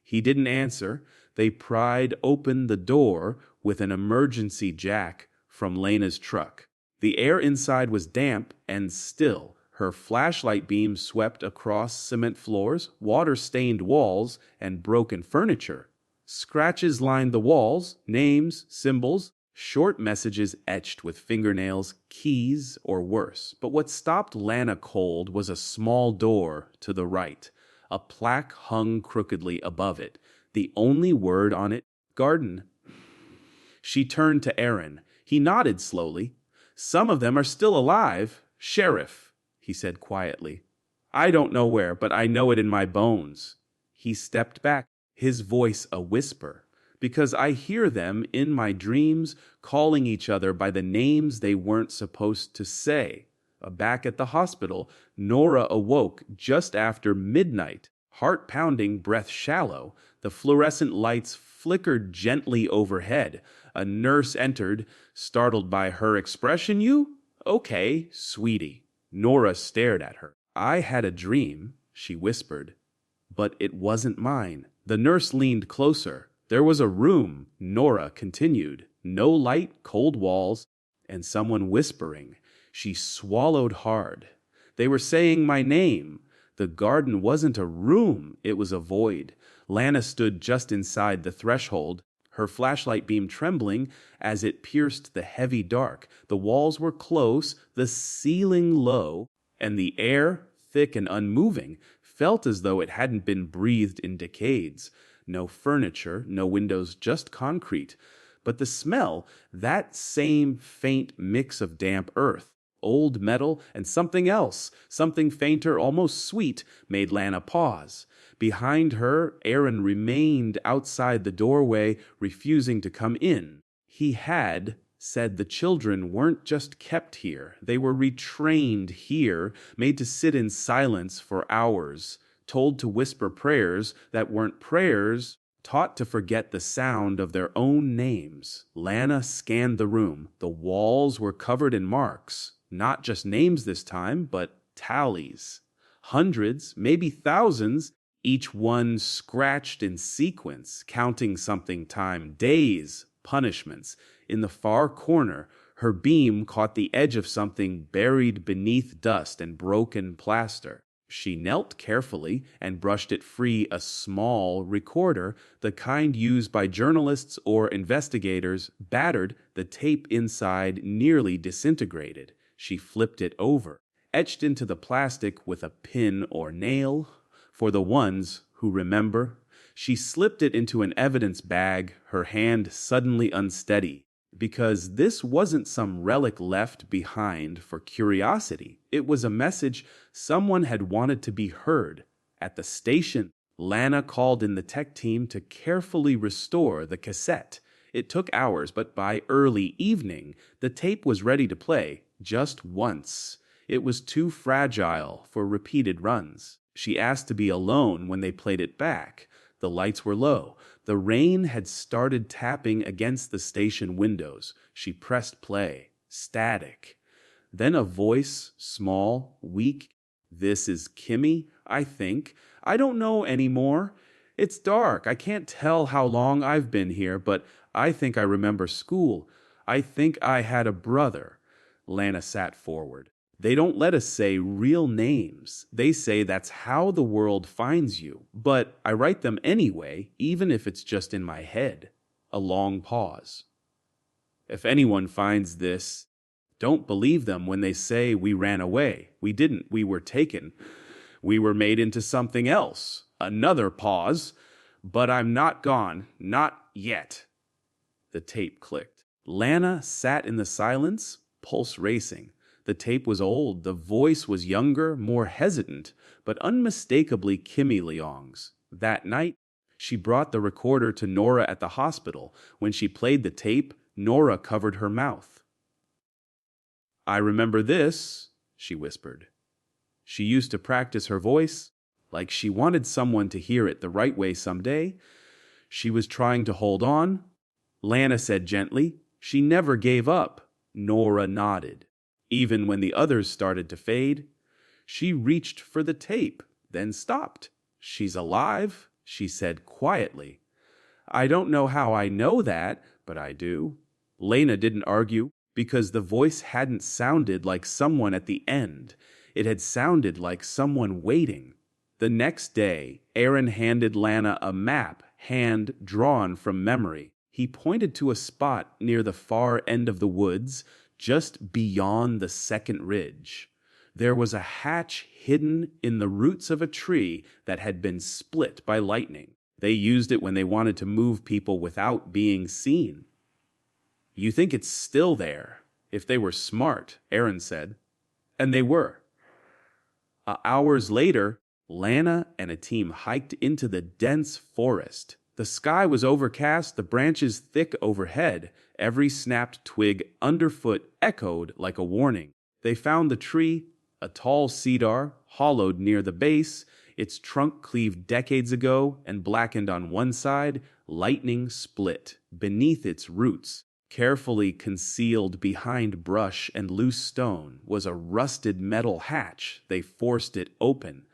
He didn't answer. They pried open the door with an emergency jack from Lana's truck. The air inside was damp and still. Her flashlight beam swept across cement floors, water-stained walls, and broken furniture. Scratches lined the walls, names, symbols, short messages etched with fingernails, keys, or worse. But what stopped Lana cold was a small door to the right. A plaque hung crookedly above it. The only word on it, garden. She turned to Aaron. He nodded slowly. Some of them are still alive. "Sheriff," he said quietly. "I don't know where, but I know it in my bones." He stepped back, his voice a whisper, because I hear them in my dreams calling each other by the names they weren't supposed to say. Back at the hospital, Nora awoke just after midnight, heart pounding, breath shallow. The fluorescent lights flickered gently overhead. A nurse entered, startled by her expression. "You? Okay, sweetie." Nora stared at her. "I had a dream," she whispered, "but it wasn't mine." The nurse leaned closer. "There was a room," Nora continued. "No light, cold walls, and someone whispering." She swallowed hard. "They were saying my name." The garden wasn't a room, it was a void. Lana stood just inside the threshold, her flashlight beam trembling as it pierced the heavy dark. The walls were close, the ceiling low, and the air, thick and unmoving, felt as though it hadn't been breathed in decades. No furniture, no windows, just concrete. But the smell, that same faint mix of damp earth, old metal, and something else, something fainter, almost sweet, made Lana pause. Behind her, Aaron remained outside the doorway, refusing to come in. He had said the children weren't just kept here, they were retrained here, made to sit in silence for hours, told to whisper prayers that weren't prayers, taught to forget the sound of their own names. Lana scanned the room. The walls were covered in marks. Not just names this time, but tallies. Hundreds, maybe thousands, each one scratched in sequence, counting something time, days, punishments. In the far corner, her beam caught the edge of something buried beneath dust and broken plaster. She knelt carefully and brushed it free, a small recorder, the kind used by journalists or investigators, battered, the tape inside nearly disintegrated. She flipped it over, etched into the plastic with a pin or nail. For the ones who remember, she slipped it into an evidence bag, her hand suddenly unsteady. Because this wasn't some relic left behind for curiosity. It was a message someone had wanted to be heard. At the station, Lana called in the tech team to carefully restore the cassette. It took hours, but by early evening, the tape was ready to play, just once. It was too fragile for repeated runs. She asked to be alone when they played it back. The lights were low. The rain had started tapping against the station windows. She pressed play. Static. Then a voice, small, weak. "This is Kimmy, I think. I don't know anymore. It's dark. I can't tell how long I've been here, but I think I remember school. I think I had a brother." Lana sat forward. "They don't let us say real names. They say that's how the world finds you. But I write them anyway, even if it's just in my head." A long pause. "If anyone finds this, don't believe them when they say we ran away. We didn't. We were taken. We were made into something else." Another pause. "But I'm not gone. Not yet." The tape clicked. Lana sat in the silence, pulse racing. The tape was old, the voice was younger, more hesitant, but unmistakably Kimmy Leong's. That night, she brought the recorder to Nora at the hospital. When she played the tape, Nora covered her mouth. "I remember this," she whispered. She used to practice her voice, like she wanted someone to hear it the right way someday. She was trying to hold on. Lana said gently, "She never gave up." Nora nodded. Even when the others started to fade, she reached for the tape, then stopped. "She's alive," she said quietly. "I don't know how I know that, but I do." Lena didn't argue, because the voice hadn't sounded like someone at the end. It had sounded like someone waiting. The next day, Aaron handed Lana a map, hand-drawn from memory. He pointed to a spot near the far end of the woods, just beyond the second ridge. There was a hatch hidden in the roots of a tree that had been split by lightning. They used it when they wanted to move people without being seen. "You think it's still there, if they were smart," Aaron said. And they were. Hours later, Lana and a team hiked into the dense forest. The sky was overcast, the branches thick overhead. Every snapped twig underfoot echoed like a warning. They found the tree, a tall cedar, hollowed near the base, its trunk cleaved decades ago and blackened on one side, lightning split. Beneath its roots, carefully concealed behind brush and loose stone, was a rusted metal hatch. They forced it open.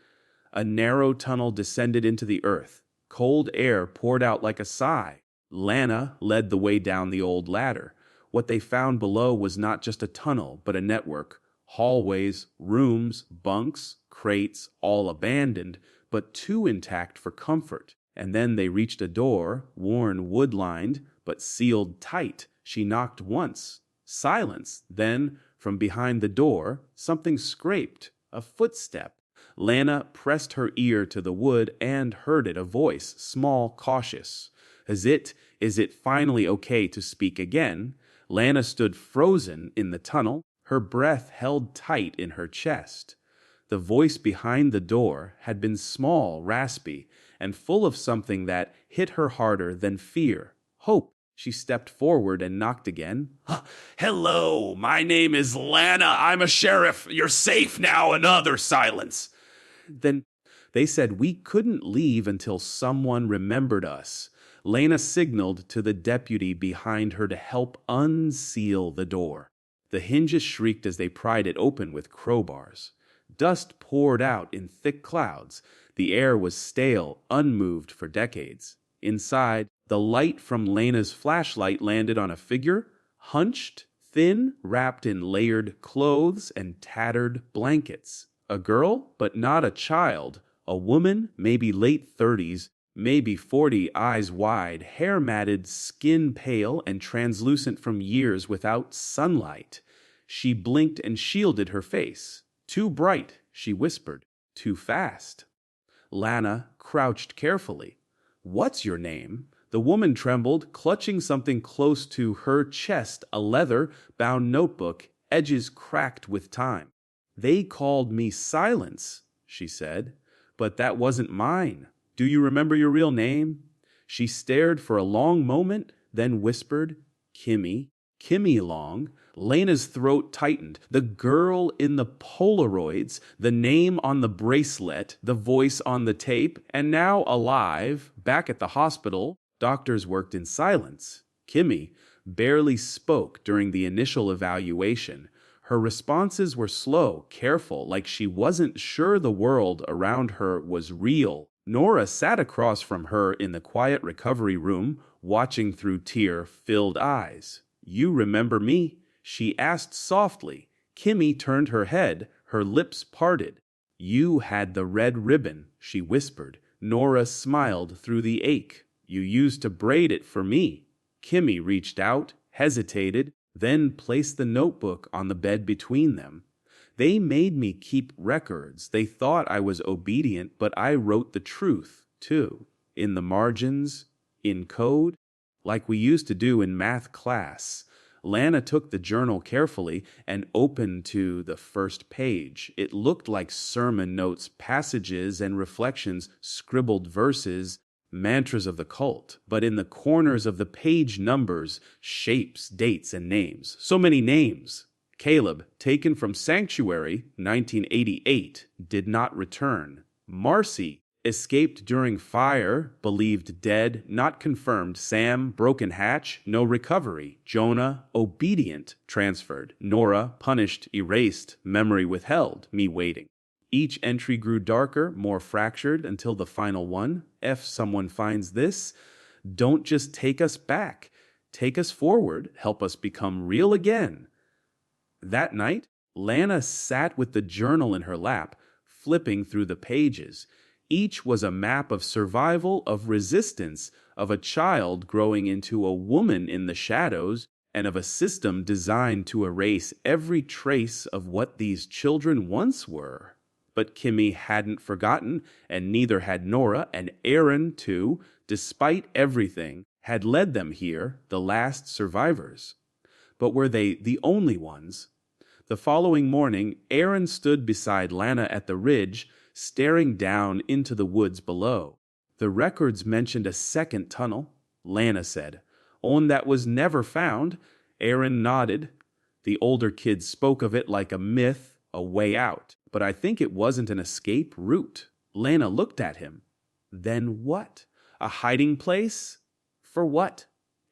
A narrow tunnel descended into the earth. Cold air poured out like a sigh. Lana led the way down the old ladder. What they found below was not just a tunnel, but a network. Hallways, rooms, bunks, crates, all abandoned, but too intact for comfort. And then they reached a door, worn wood-lined, but sealed tight. She knocked once. Silence. Then, from behind the door, something scraped. A footstep. Lana pressed her ear to the wood and heard it, a voice, small, cautious. Is it finally okay to speak again? Lana stood frozen in the tunnel, her breath held tight in her chest. The voice behind the door had been small, raspy, and full of something that hit her harder than fear. Hope. She stepped forward and knocked again. Hello, my name is Lana. I'm a sheriff. You're safe now. Another silence. Then they said we couldn't leave until someone remembered us. Lana signaled to the deputy behind her to help unseal the door. The hinges shrieked as they pried it open with crowbars. Dust poured out in thick clouds. The air was stale, unmoved for decades. Inside, the light from Lana's flashlight landed on a figure, hunched, thin, wrapped in layered clothes and tattered blankets. A girl, but not a child. A woman, maybe late 30s, maybe 40, eyes wide, hair matted, skin pale and translucent from years without sunlight. She blinked and shielded her face. Too bright, she whispered. Too fast. Lana crouched carefully. What's your name? The woman trembled, clutching something close to her chest, a leather-bound notebook, edges cracked with time. They called me Silence, she said, but that wasn't mine. Do you remember your real name? She stared for a long moment, then whispered, Kimmy. Kimmy Long. Lena's throat tightened. The girl in the Polaroids, the name on the bracelet, the voice on the tape, and now alive, back at the hospital. Doctors worked in silence. Kimmy barely spoke during the initial evaluation. Her responses were slow, careful, like she wasn't sure the world around her was real. Nora sat across from her in the quiet recovery room, watching through tear-filled eyes. You remember me? She asked softly. Kimmy turned her head, her lips parted. You had the red ribbon, she whispered. Nora smiled through the ache. You used to braid it for me. Kimmy reached out, hesitated, then placed the notebook on the bed between them. They made me keep records. They thought I was obedient, but I wrote the truth, too. In the margins, in code, like we used to do in math class. Lana took the journal carefully and opened to the first page. It looked like sermon notes, passages and reflections, scribbled verses, mantras of the cult. But in the corners of the page numbers, shapes, dates, and names. So many names. Caleb, taken from Sanctuary, 1988, did not return. Marcy, escaped during fire, believed dead, not confirmed. Sam, broken hatch, no recovery. Jonah, obedient, transferred. Nora, punished, erased, memory withheld, me waiting. Each entry grew darker, more fractured, until the final one. If someone finds this, don't just take us back. Take us forward, help us become real again. That night, Lana sat with the journal in her lap, flipping through the pages. Each was a map of survival, of resistance, of a child growing into a woman in the shadows, and of a system designed to erase every trace of what these children once were. But Kimmy hadn't forgotten, and neither had Nora, and Aaron, too, despite everything, had led them here, the last survivors. But were they the only ones? The following morning, Aaron stood beside Lana at the ridge, staring down into the woods below. The records mentioned a second tunnel, Lana said. One that was never found. Aaron nodded. The older kids spoke of it like a myth, a way out. But I think it wasn't an escape route. Lana looked at him. Then what? A hiding place? For what?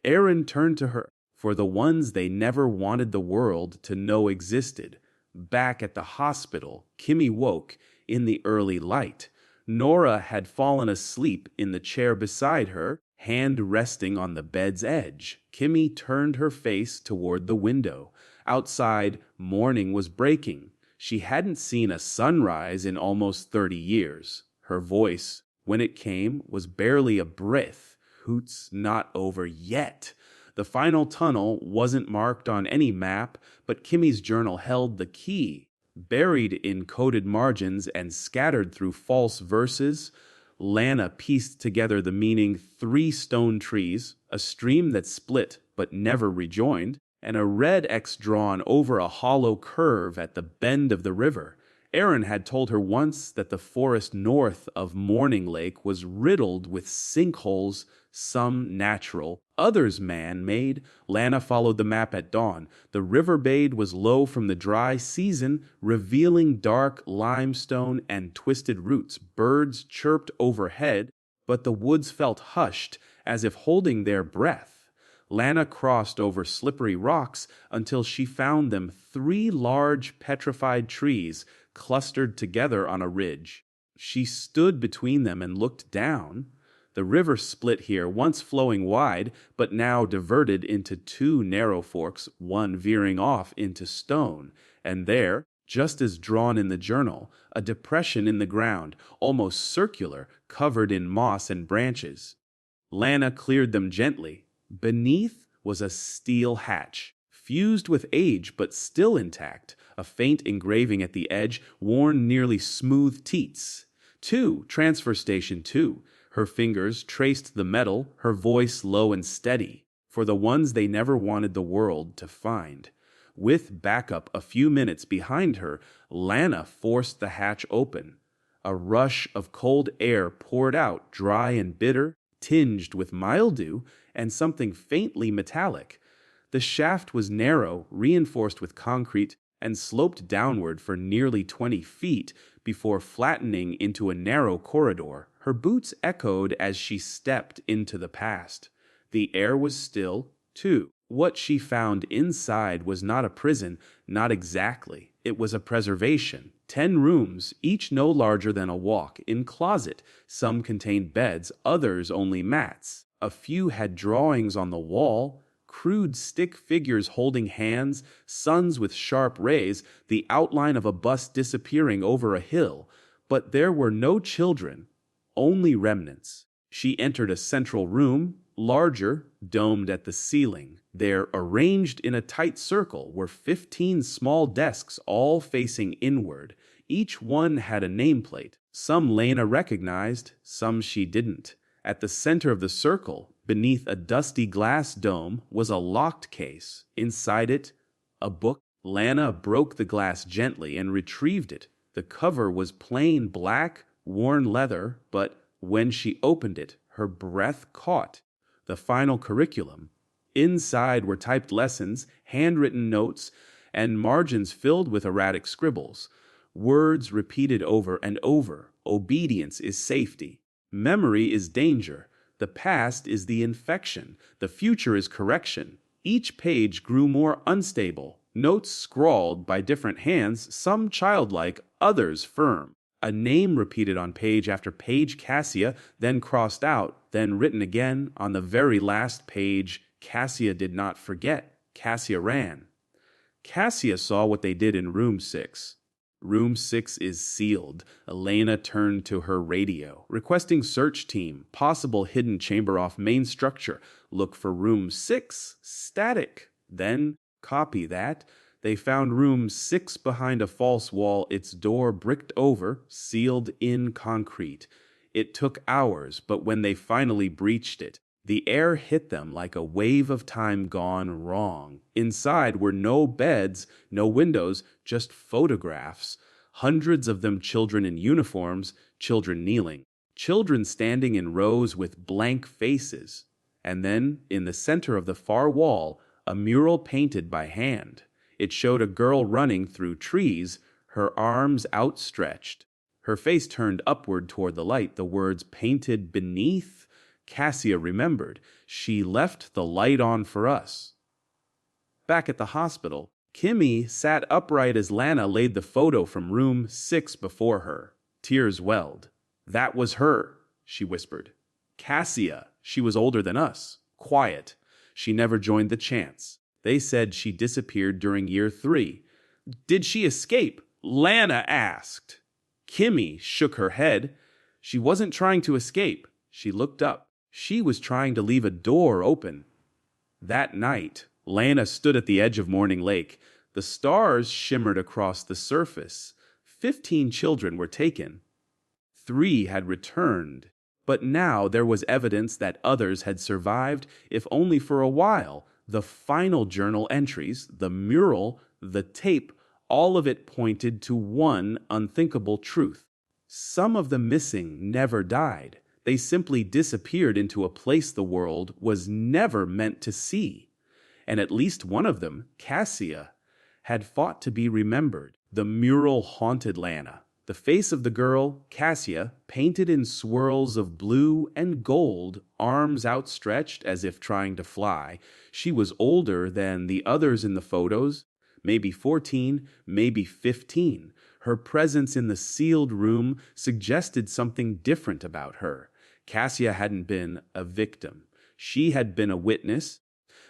Aaron turned to her. For the ones they never wanted the world to know existed. Back at the hospital, Kimmy woke in the early light. Nora had fallen asleep in the chair beside her, hand resting on the bed's edge. Kimmy turned her face toward the window. Outside, morning was breaking. She hadn't seen a sunrise in almost 30 years. Her voice, when it came, was barely a breath. Hoot's not over yet. The final tunnel wasn't marked on any map, but Kimmy's journal held the key. Buried in coded margins and scattered through false verses, Lana pieced together the meaning 3 stone trees, a stream that split but never rejoined, and a red X drawn over a hollow curve at the bend of the river. Aaron had told her once that the forest north of Morning Lake was riddled with sinkholes, some natural, others man-made. Lana followed the map at dawn. The riverbed was low from the dry season, revealing dark limestone and twisted roots. Birds chirped overhead, but the woods felt hushed, as if holding their breath. Lana crossed over slippery rocks until she found them 3 large petrified trees clustered together on a ridge. She stood between them and looked down. The river split here, once flowing wide, but now diverted into 2 narrow forks, one veering off into stone. And there, just as drawn in the journal, a depression in the ground, almost circular, covered in moss and branches. Lana cleared them gently. Beneath was a steel hatch, fused with age but still intact, a faint engraving at the edge, worn nearly smooth teats. 2, transfer station 2. Her fingers traced the metal, her voice low and steady, for the ones they never wanted the world to find. With backup a few minutes behind her, Lana forced the hatch open. A rush of cold air poured out, dry and bitter, tinged with mildew and something faintly metallic. The shaft was narrow, reinforced with concrete, and sloped downward for nearly 20 feet before flattening into a narrow corridor. Her boots echoed as she stepped into the past. The air was still, too. What she found inside was not a prison, not exactly. It was a preservation. 10 rooms, each no larger than a walk-in closet. Some contained beds, others only mats. A few had drawings on the wall, crude stick figures holding hands, suns with sharp rays, the outline of a bus disappearing over a hill. But there were no children, only remnants. She entered a central room, larger, domed at the ceiling. There, arranged in a tight circle, were 15 small desks, all facing inward. Each one had a nameplate. Some Lana recognized, some she didn't. At the center of the circle, beneath a dusty glass dome, was a locked case. Inside it, a book. Lana broke the glass gently and retrieved it. The cover was plain black, worn leather, but when she opened it, her breath caught. The final curriculum. Inside were typed lessons, handwritten notes, and margins filled with erratic scribbles. Words repeated over and over. Obedience is safety. Memory is danger. The past is the infection. The future is correction. Each page grew more unstable. Notes scrawled by different hands, some childlike, others firm. A name repeated on page after page, Cassia, then crossed out, then written again. On the very last page, Cassia did not forget. Cassia ran. Cassia saw what they did in room 6. Room 6 is sealed. Elena turned to her radio. Requesting search team. Possible hidden chamber off main structure. Look for room 6. Static. Then copy that. They found room 6 behind a false wall, its door bricked over, sealed in concrete. It took hours, but when they finally breached it, The air hit them like a wave of time gone wrong. Inside were no beds, no windows, just photographs. Hundreds of them children in uniforms, children kneeling, children standing in rows with blank faces. And then, in the center of the far wall, a mural painted by hand. It showed a girl running through trees, her arms outstretched. Her face turned upward toward the light, the words painted beneath. Cassia remembered. She left the light on for us. Back at the hospital, Kimmy sat upright as Lana laid the photo from room 6 before her. Tears welled. That was her, she whispered. Cassia. She was older than us. Quiet. She never joined the chants. They said she disappeared during year 3. Did she escape? Lana asked. Kimmy shook her head. She wasn't trying to escape. She looked up. She was trying to leave a door open. That night, Lana stood at the edge of Morning Lake. The stars shimmered across the surface. 15 children were taken. 3 had returned. But now there was evidence that others had survived, if only for a while. The final journal entries, the mural, the tape, all of it pointed to one unthinkable truth. Some of the missing never died. They simply disappeared into a place the world was never meant to see. And at least one of them, Cassia, had fought to be remembered. The mural haunted Lana. The face of the girl, Cassia, painted in swirls of blue and gold, arms outstretched as if trying to fly. She was older than the others in the photos, maybe 14, maybe 15. Her presence in the sealed room suggested something different about her. Cassia hadn't been a victim. She had been a witness,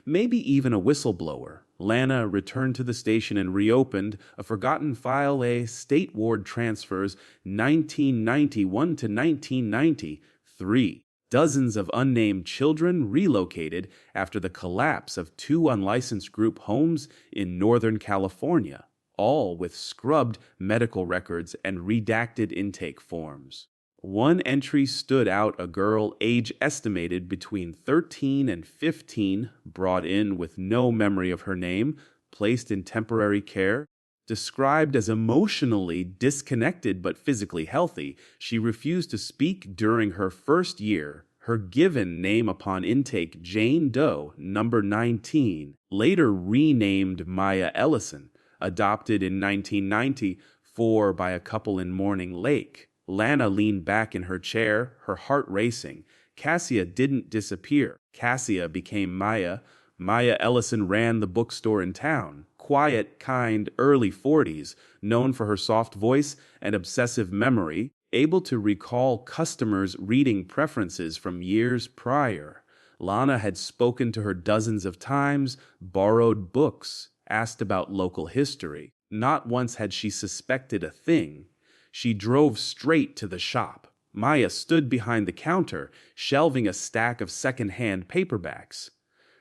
maybe even a whistleblower. Lana returned to the station and reopened a forgotten file, a state ward transfers 1991 to 1993. Dozens of unnamed children relocated after the collapse of 2 unlicensed group homes in Northern California, all with scrubbed medical records and redacted intake forms. One entry stood out: a girl age estimated between 13 and 15, brought in with no memory of her name, placed in temporary care, described as emotionally disconnected but physically healthy. She refused to speak during her first year. Her given name upon intake, Jane Doe, number 19, later renamed Maya Ellison, adopted in 1994 by a couple in Morning Lake. Lana leaned back in her chair, her heart racing. Cassia didn't disappear. Cassia became Maya. Maya Ellison ran the bookstore in town. Quiet, kind, early 40s, known for her soft voice and obsessive memory, able to recall customers' reading preferences from years prior. Lana had spoken to her dozens of times, borrowed books, asked about local history. Not once had she suspected a thing. She drove straight to the shop. Maya stood behind the counter, shelving a stack of second-hand paperbacks.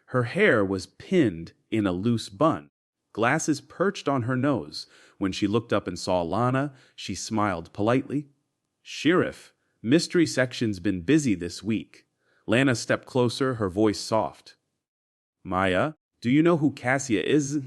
Her hair was pinned in a loose bun, glasses perched on her nose. When she looked up and saw Lana, she smiled politely. "Sheriff, mystery section's been busy this week." Lana stepped closer, her voice soft. "Maya, do you know who Cassia is?"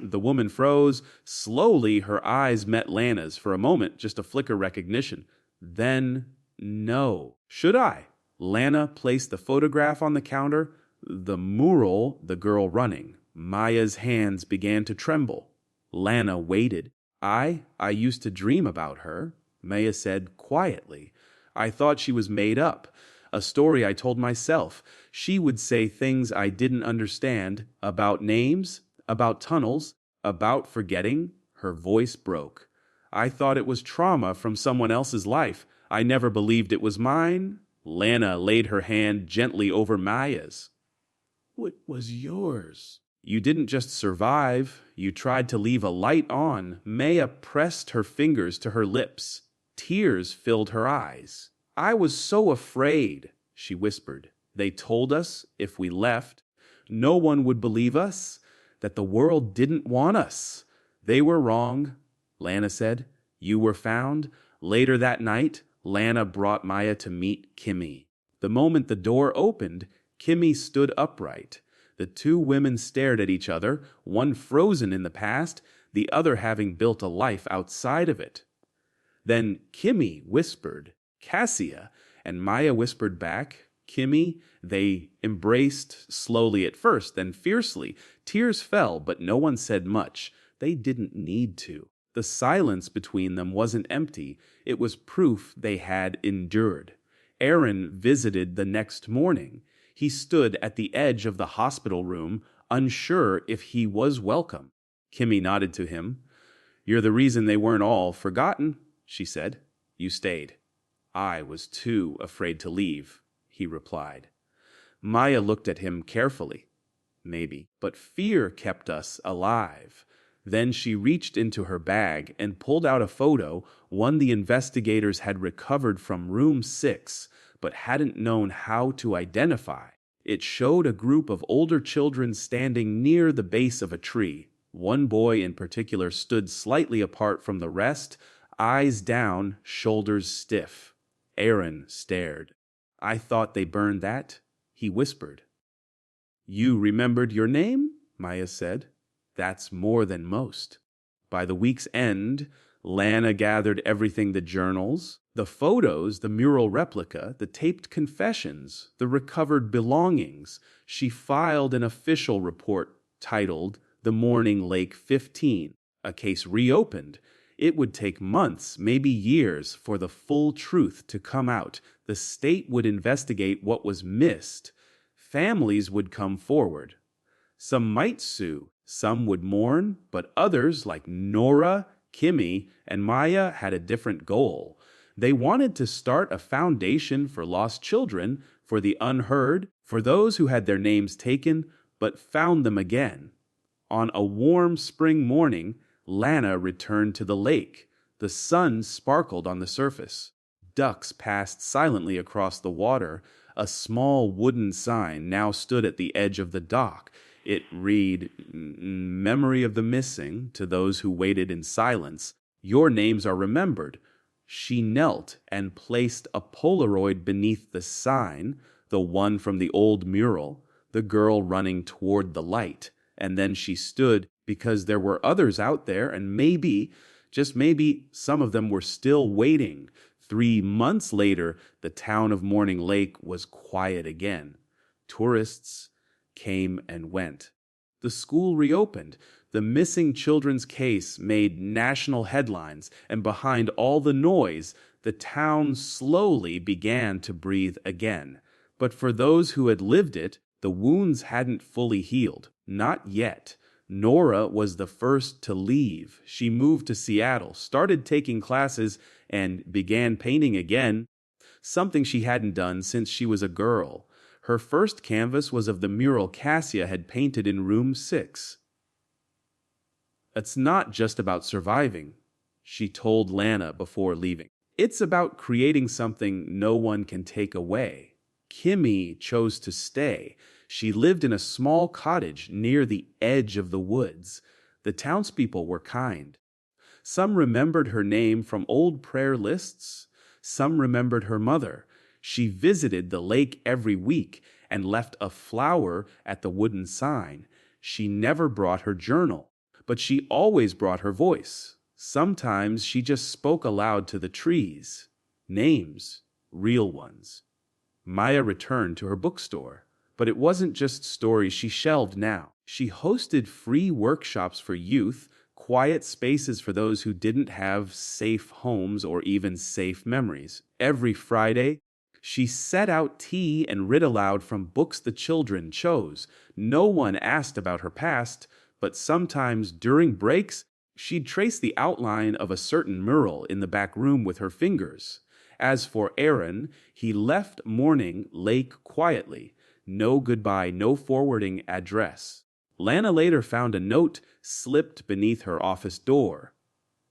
The woman froze. Slowly, her eyes met Lana's. For a moment, just a flicker recognition. Then, no. "Should I?" Lana placed the photograph on the counter. The mural, the girl running. Maya's hands began to tremble. Lana waited. I used to dream about her," Maya said quietly. "I thought she was made up. A story I told myself. She would say things I didn't understand, about names, about tunnels, about forgetting." Her voice broke. "I thought it was trauma from someone else's life. I never believed it was mine." Lana laid her hand gently over Maya's. "What was yours? You didn't just survive. You tried to leave a light on." Maya pressed her fingers to her lips. Tears filled her eyes. "I was so afraid," she whispered. "They told us if we left, no one would believe us, that the world didn't want us." "They were wrong," Lana said. "You were found." Later that night, Lana brought Maya to meet Kimmy. The moment the door opened, Kimmy stood upright. The two women stared at each other, one frozen in the past, the other having built a life outside of it. Then Kimmy whispered, "Cassia," and Maya whispered back, "Kimmy." They embraced slowly at first, then fiercely. Tears fell, but no one said much. They didn't need to. The silence between them wasn't empty. It was proof they had endured. Aaron visited the next morning. He stood at the edge of the hospital room, unsure if he was welcome. Kimmy nodded to him. "You're the reason they weren't all forgotten," she said. "You stayed." "I was too afraid to leave," he replied. Maya looked at him carefully. "Maybe, but fear kept us alive." Then she reached into her bag and pulled out a photo, one the investigators had recovered from room 6, but hadn't known how to identify. It showed a group of older children standing near the base of a tree. One boy in particular stood slightly apart from the rest, eyes down, shoulders stiff. Aaron stared. "I thought they burned that," he whispered. "You remembered your name?" Maya said. "That's more than most." By the week's end, Lana gathered everything: the journals, the photos, the mural replica, the taped confessions, the recovered belongings. She filed an official report titled "The Morning Lake 15," a case reopened. It would take months, maybe years, for the full truth to come out. The state would investigate what was missed. Families would come forward. Some might sue, some would mourn, but others, like Nora, Kimmy, and Maya, had a different goal. They wanted to start a foundation for lost children, for the unheard, for those who had their names taken but found them again. On a warm spring morning, Lana returned to the lake. The sun sparkled on the surface. Ducks passed silently across the water. A small wooden sign now stood at the edge of the dock. It read, "Memory of the missing, to those who waited in silence. Your names are remembered." She knelt and placed a Polaroid beneath the sign, the one from the old mural, the girl running toward the light. And then she stood, because there were others out there, and maybe, just maybe, some of them were still waiting. 3 months later, the town of Morning Lake was quiet again. Tourists came and went. The school reopened. The missing children's case made national headlines, and behind all the noise, the town slowly began to breathe again. But for those who had lived it, the wounds hadn't fully healed. Not yet. Nora was the first to leave. She moved to Seattle, started taking classes, and began painting again, something she hadn't done since she was a girl. Her first canvas was of the mural Cassia had painted in room 6. "It's not just about surviving," she told Lana before leaving. "It's about creating something no one can take away." Kimmy chose to stay. She lived in a small cottage near the edge of the woods. The townspeople were kind. Some remembered her name from old prayer lists. Some remembered her mother. She visited the lake every week and left a flower at the wooden sign. She never brought her journal, but she always brought her voice. Sometimes she just spoke aloud to the trees. Names, real ones. Maya returned to her bookstore. But it wasn't just stories she shelved now. She hosted free workshops for youth, quiet spaces for those who didn't have safe homes or even safe memories. Every Friday, she set out tea and read aloud from books the children chose. No one asked about her past, but sometimes during breaks, she'd trace the outline of a certain mural in the back room with her fingers. As for Aaron, he left Morning Lake quietly. No goodbye, no forwarding address. Lana later found a note slipped beneath her office door.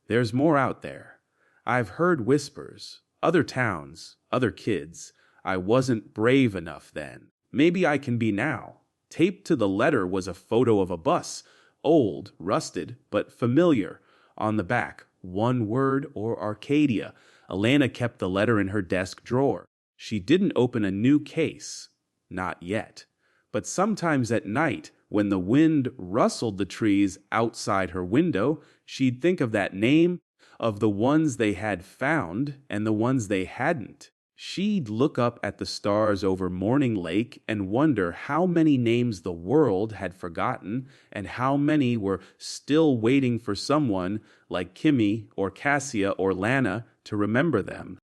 "There's more out there. I've heard whispers. Other towns, other kids. I wasn't brave enough then. Maybe I can be now." Taped to the letter was a photo of a bus, old, rusted, but familiar. On the back, one word: or Arcadia. Alana kept the letter in her desk drawer. She didn't open a new case. Not yet. But sometimes at night, when the wind rustled the trees outside her window, she'd think of that name, of the ones they had found and the ones they hadn't. She'd look up at the stars over Morning Lake and wonder how many names the world had forgotten and how many were still waiting for someone like Kimmy or Cassia or Lana to remember them.